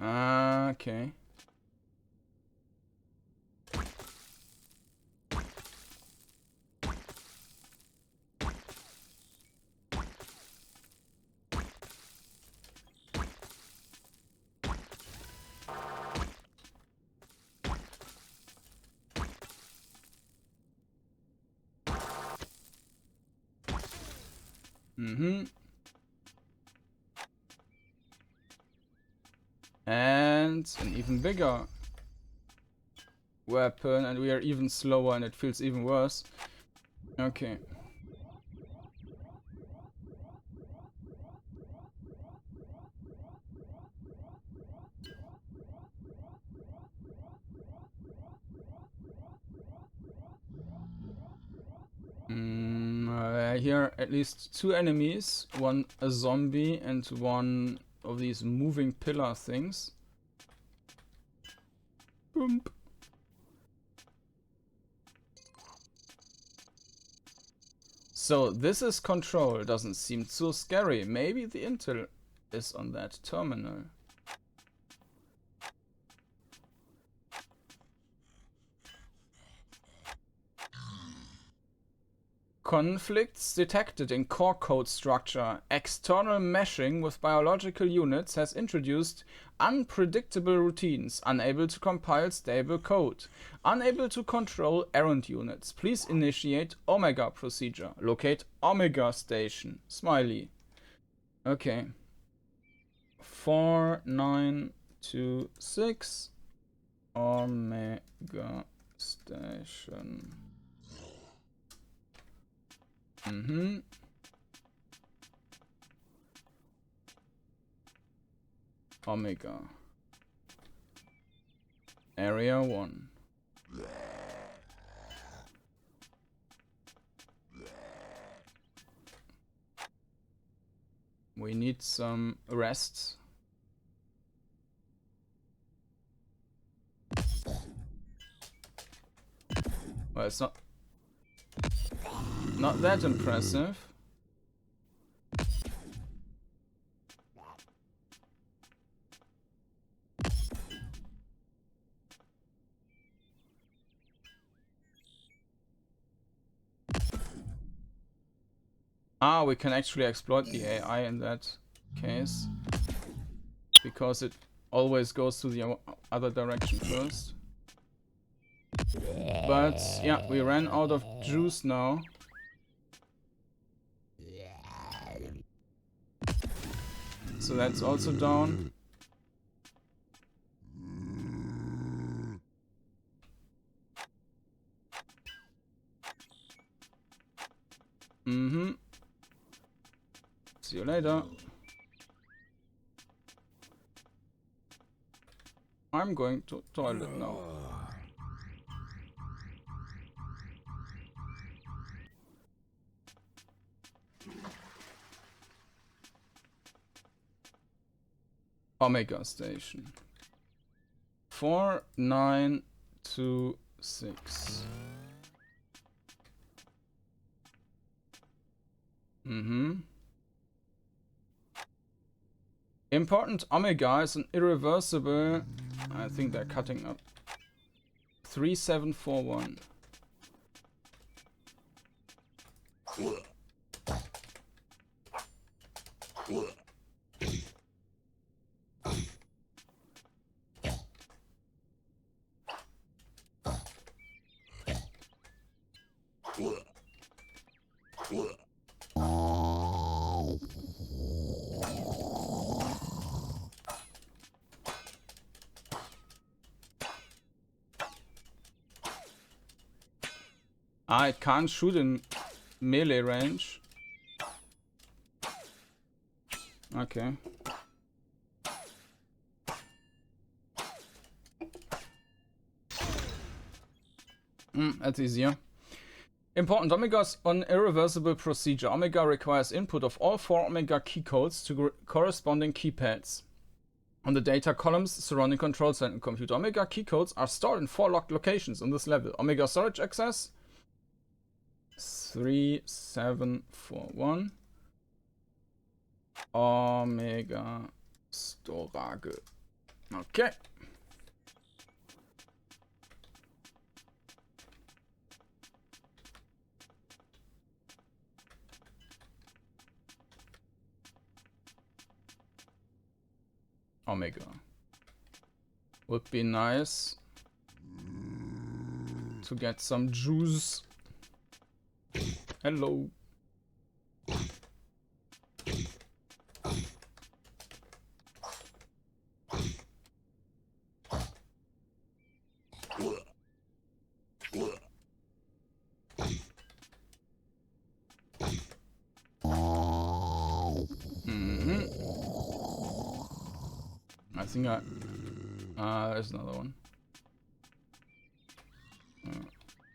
Okay. And an even bigger weapon, and we are even slower and it feels even worse. Okay. Here at least 2 enemies, one a zombie and one of these moving pillar things. Boom. So this is control, doesn't seem so scary. Maybe the intel is on that terminal. Conflicts detected in core code structure. External meshing with biological units has introduced unpredictable routines, unable to compile stable code, unable to control errand units. Please initiate Omega procedure. Locate Omega station. Smiley. Okay. 4926 Omega station. Omega. Area 1. We need some rest. Well, it's not that impressive. Ah, we can actually exploit the AI in that case, because it always goes to the other direction first. But yeah, we ran out of juice now. So that's also down. See you later. I'm going to toilet now. Omega station. 4926. Important Omega is an irreversible. I think they're cutting up. 3741. Ah, it can't shoot in melee range. Okay. That's easier. Important Omegas on irreversible procedure. Omega requires input of all 4 Omega key codes to corresponding keypads on the data columns surrounding control center and compute. Omega key codes are stored in 4 locked locations on this level. Omega storage access 3741. Omega storage. Okay. Omega. Would be nice to get some juice. Hello. I think there's another one.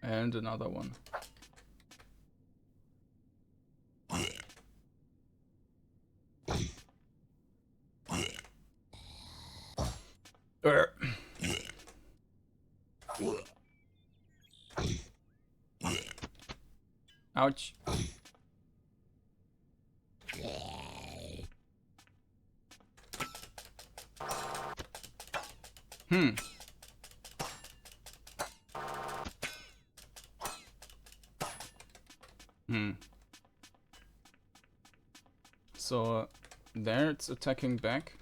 And another one. Ouch. So there it's attacking back.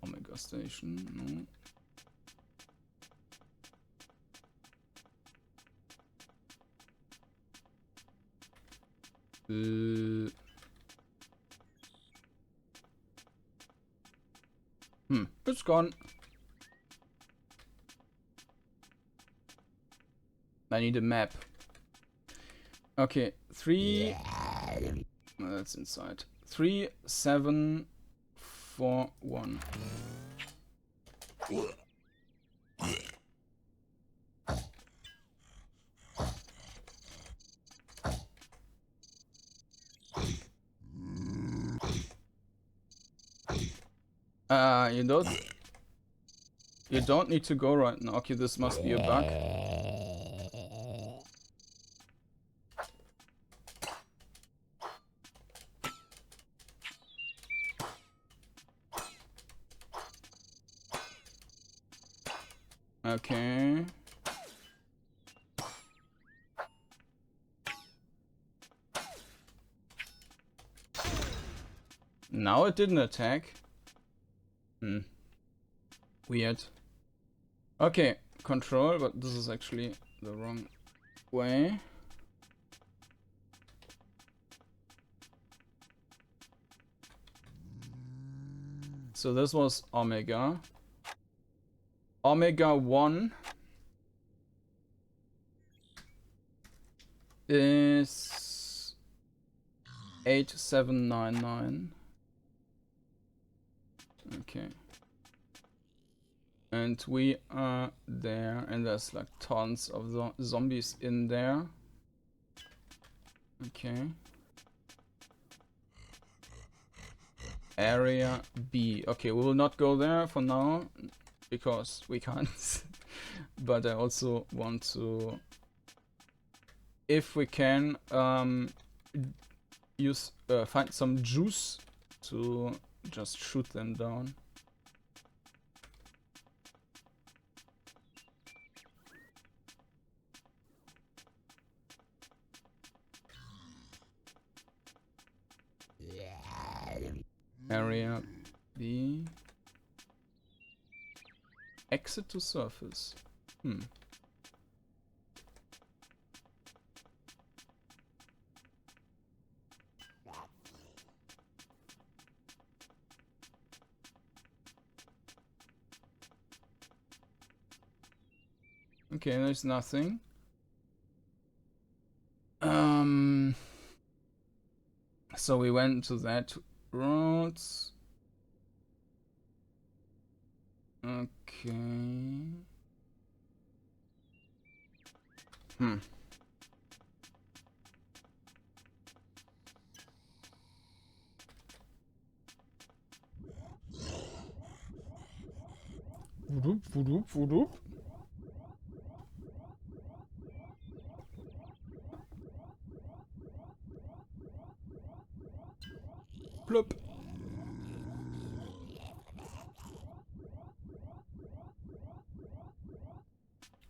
Omega Station, no. It's gone. I need a map. Okay, 3. No, that's inside. 3, 7, 4, 1. You don't need to go right now. Okay, this must be a bug. Okay. Now it didn't attack. Weird. Okay, control, but this is actually the wrong way. So this was Omega. Omega 1 is 8799. Okay. And we are there, and there's like tons of zombies in there. Okay. Area B. Okay, we will not go there for now, because we can't. But I also want to, if we can, find some juice to just shoot them down. Area B. Exit to surface. Okay, there's nothing. So we went to that road. Okay. Voodoo. Plop.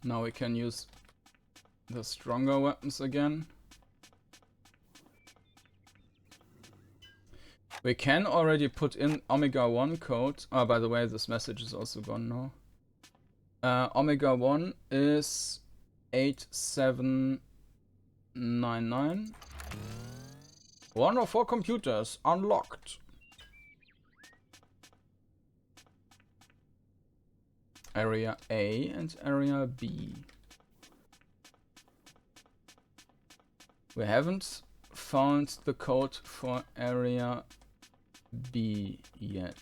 Now we can use the stronger weapons again. We can already put in Omega 1 code. Oh, by the way, this message is also gone now. Omega 1 is 8799. 1 of 4 computers unlocked. Area A and Area B. We haven't found the code for Area B yet.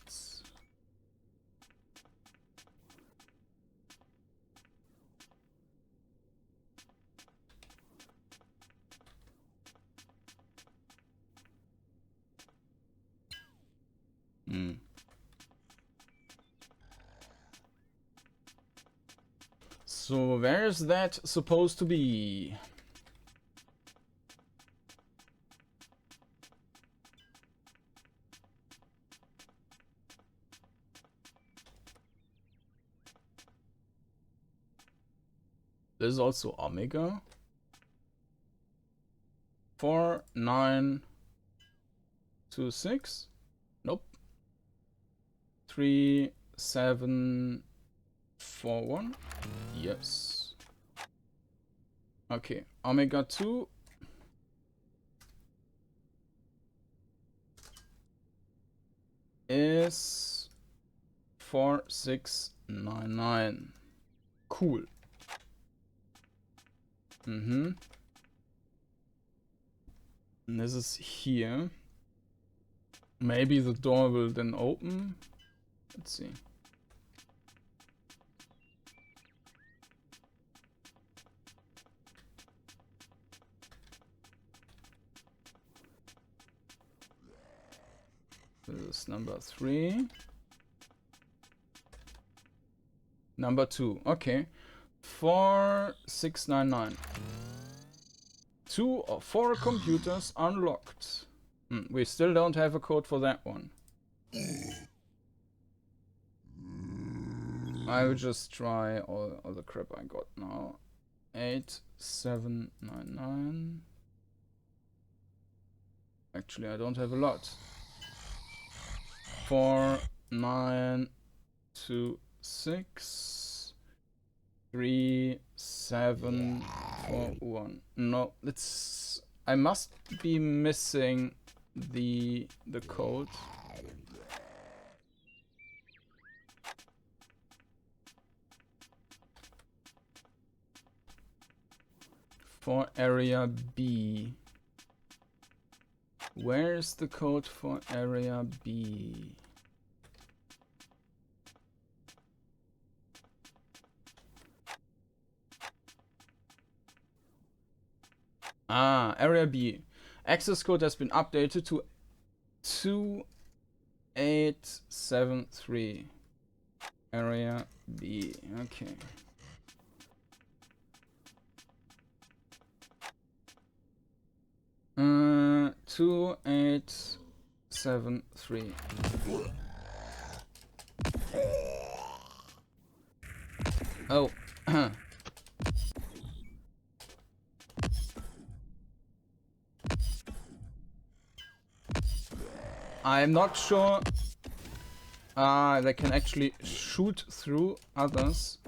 So where's that supposed to be? This is also Omega. 4926. Nope. 3741. Yes. Okay. Omega 2. Is 4699. Cool. And this is here. Maybe the door will then open. Let's see. This is number 3. Number 2. Okay. 4699. 2 or 4 computers unlocked. We still don't have a code for that one. I will just try all the crap I got now. 8799. Actually, I don't have a lot. 4926 3741. No, let's. I must be missing the code. For area B. Where's the code for area B? Ah, area B. Access code has been updated to 2873. Area B. Okay. Uh, 2873. Oh. I'm not sure. They can actually shoot through others.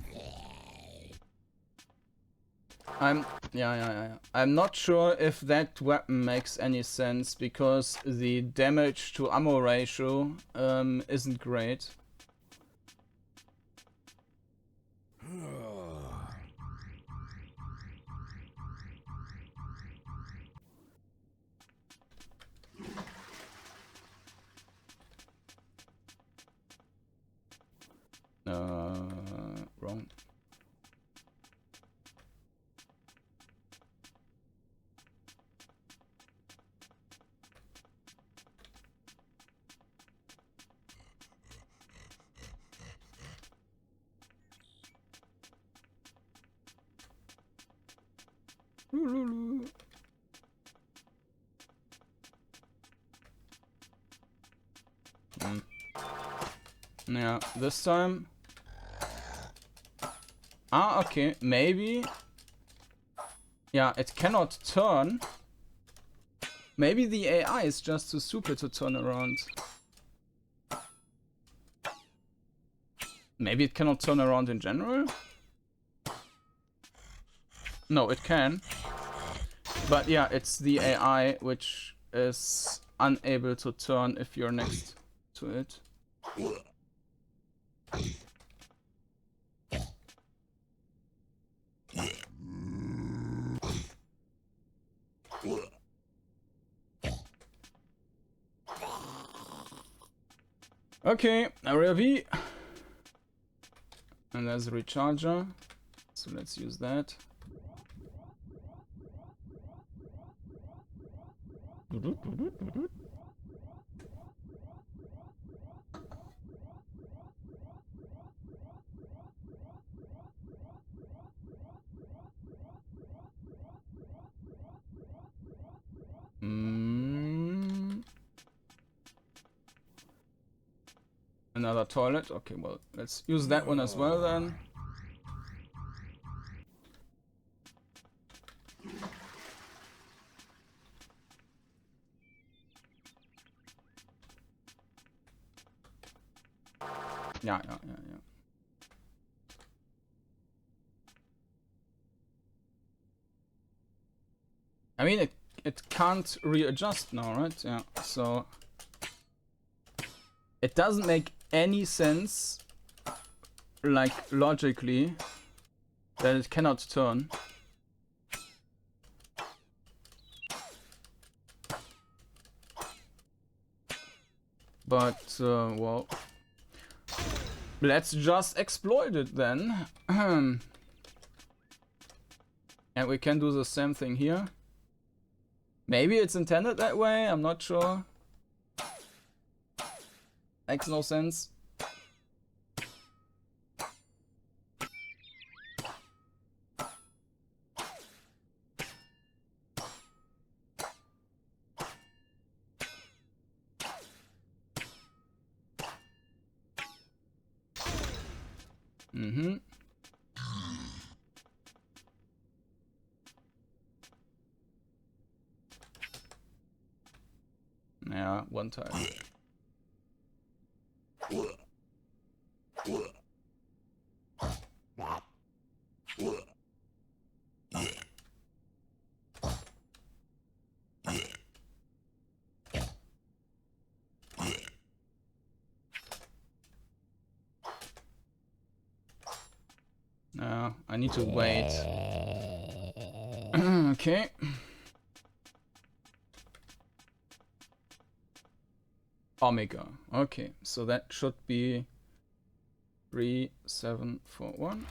Yeah. I'm not sure if that weapon makes any sense because the damage to ammo ratio isn't great. Wrong. Yeah, this time. Ah, okay, maybe. Yeah, it cannot turn. Maybe the AI is just too stupid to turn around. Maybe it cannot turn around in general? No, it can. But yeah, it's the AI which is unable to turn if you're next to it. Okay, area V. And there's a recharger. So let's use that. Another toilet. Okay, well, let's use that one as well then. Yeah. I mean, it can't readjust now, right? Yeah, so it doesn't make any sense, like, logically, that it cannot turn. But, well, let's just exploit it then. And we can do the same thing here. Maybe it's intended that way, I'm not sure. Makes no sense. Yeah, one time. I need to wait. Okay. Omega. Okay, so that should be 3741.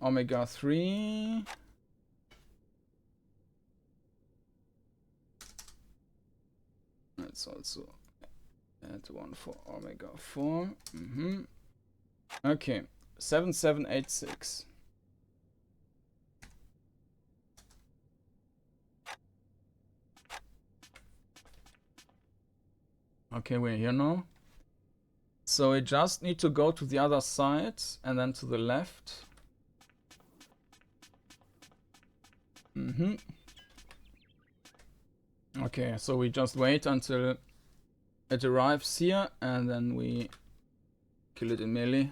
Omega 3. Let's also add one for Omega 4. Okay, 7786. Okay, we're here now. So we just need to go to the other side and then to the left. Okay, so we just wait until it arrives here and then we kill it in melee.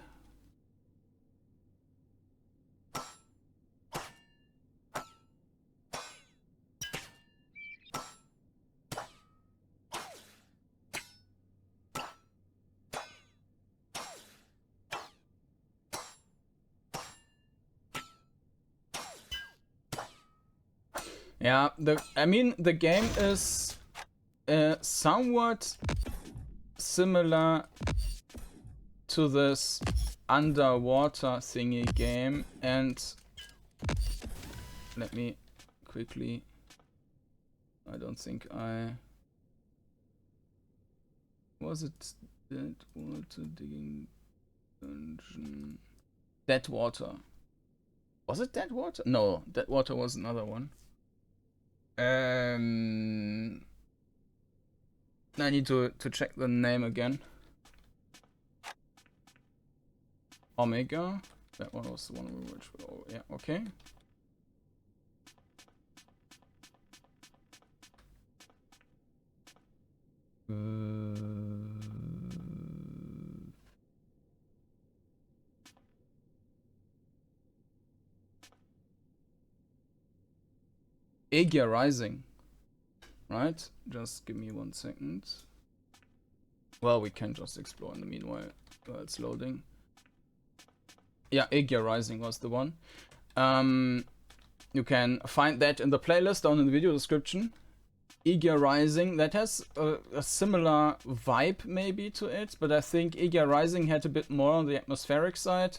Yeah, the game is somewhat similar to this underwater thingy game, and let me quickly. I don't think I was it Dead Water Digging Dungeon. Dead Water. Was it Dead Water? No, Dead Water was another one. I need to check the name again. Omega. That one was the one we were. Oh, yeah, okay. Aegir Rising. Right? Just give me 1 second. Well, we can just explore in the meanwhile while it's loading. Yeah, Aegir Rising was the one. You can find that in the playlist down in the video description. Aegir Rising, that has a similar vibe maybe to it, but I think Aegir Rising had a bit more on the atmospheric side.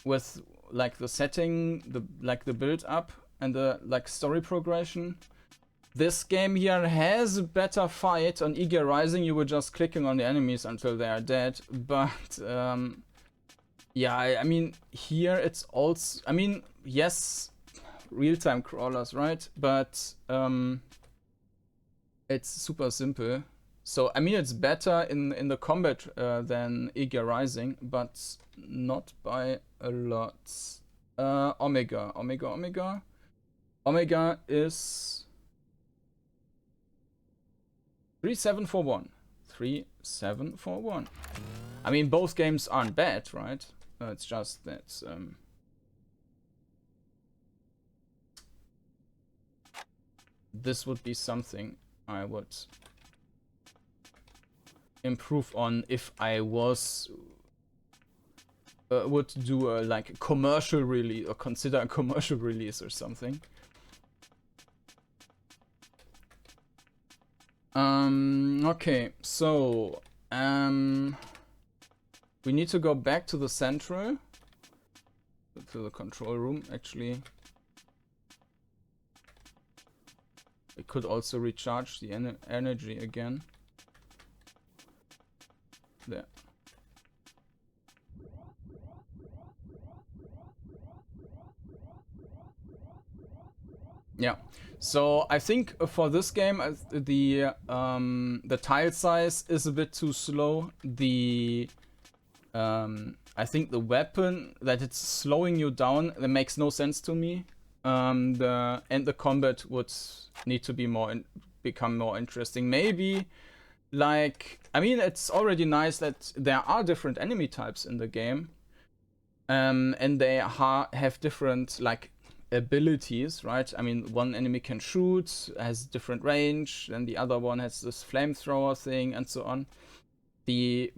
With like the setting, the build up and the like story progression. This game here has a better fight. On Aegir Rising you were just clicking on the enemies until they are dead, but yeah, I mean here it's also, I mean, yes, real-time crawlers, right? But it's super simple. So I mean it's better in the combat than Aegir Rising, but not by a lot. Omega is 3741. 3741. I mean both games aren't bad, right? It's just that this would be something I would improve on if I was would do a like commercial release or consider a commercial release or something. Okay, so we need to go back to the central, to the control room. Actually, we could also recharge the energy again. There. Yeah, so I think for this game the tile size is a bit too slow. I think the weapon, that it's slowing you down, that makes no sense to me. The combat would need to be become more interesting. Maybe, like, I mean, it's already nice that there are different enemy types in the game, and they have different like abilities, right? I mean, one enemy can shoot, has different range, and the other one has this flamethrower thing, and so on. I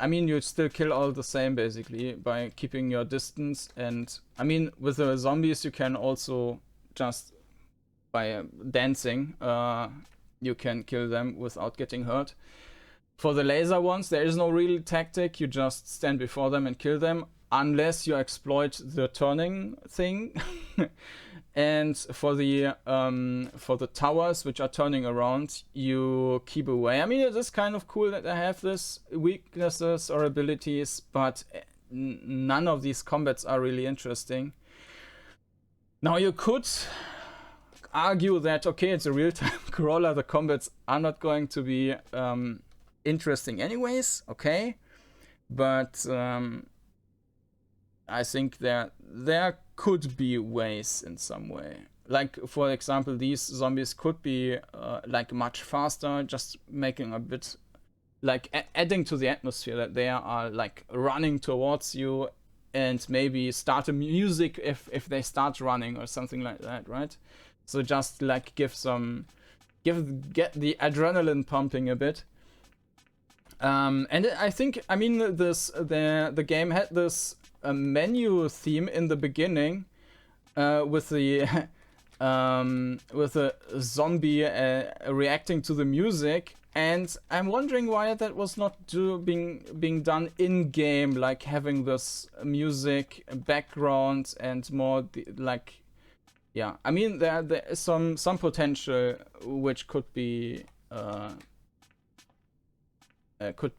mean, you still kill all the same basically by keeping your distance, and I mean, with the zombies you can also just by dancing, you can kill them without getting hurt. For the laser ones, there is no real tactic. You just stand before them and kill them, unless you exploit the turning thing. And for the towers which are turning around, you keep away. I mean, it is kind of cool that they have this weaknesses or abilities, but none of these combats are really interesting. Now you could argue that, okay, it's a real-time crawler, the combats are not going to be interesting anyways, okay, but I think there could be ways in some way. Like, for example, these zombies could be like much faster, just making a bit like adding to the atmosphere that they are like running towards you, and maybe start a music if they start running or something like that, right? So just like get the adrenaline pumping a bit. And I think, I mean, the game had this menu theme in the beginning with the zombie reacting to the music, and I'm wondering why that was not being done in game, like having this music background and more like, yeah. I mean, there is some potential which could be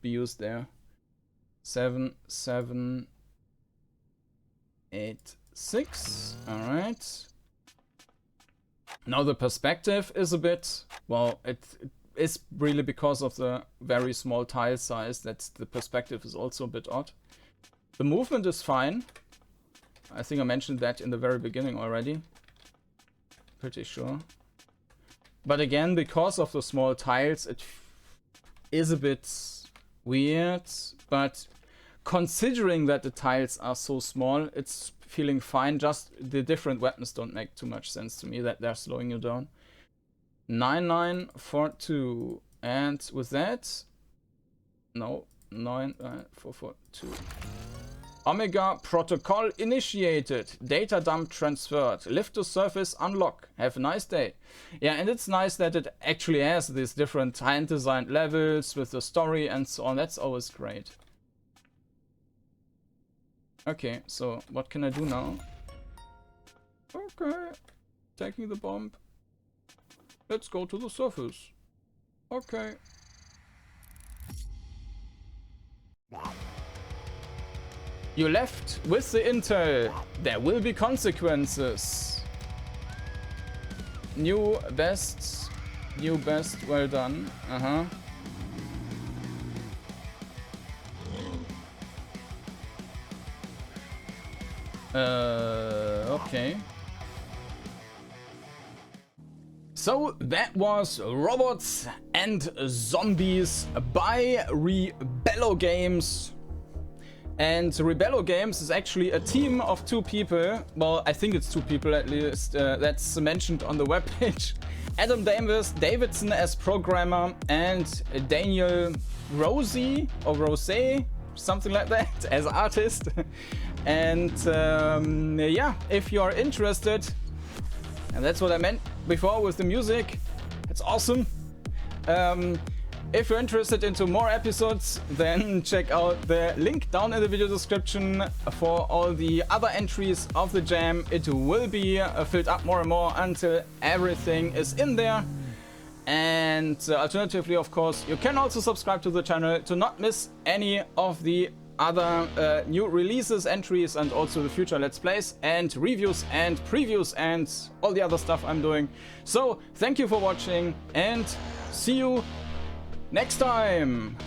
used there. 7786. All right. Now the perspective is a bit, well, it is really because of the very small tile size that the perspective is also a bit odd. The movement is fine. I think I mentioned that in the very beginning already. Pretty sure. But again, because of the small tiles, it is a bit weird. But considering that the tiles are so small, it's feeling fine. Just the different weapons don't make too much sense to me, that they're slowing you down. 9942. And with that, no, 9442. Omega protocol initiated. Data dump transferred. Lift to surface unlock. Have a nice day. Yeah, and it's nice that it actually has these different hand designed levels with the story and so on. That's always great. Okay, so what can I do now? Okay, taking the bomb. Let's go to the surface. Okay. You left with the intel. There will be consequences. New best. New best. Well done. Okay. So that was Robots and Zombies by Rebello Games. And Rebello Games is actually a team of 2 people. Well, I think it's 2 people at least. That's mentioned on the webpage. Adam Davidson as programmer and Daniel Rose or Rose, something like that, as artist. And yeah, if you are interested, and that's what I meant before with the music, it's awesome. If you're interested into more episodes, then check out the link down in the video description for all the other entries of the jam. It will be filled up more and more until everything is in there. And alternatively, of course, you can also subscribe to the channel to not miss any of the other new releases, entries, and also the future Let's Plays and reviews and previews and all the other stuff I'm doing. So thank you for watching and see you next time.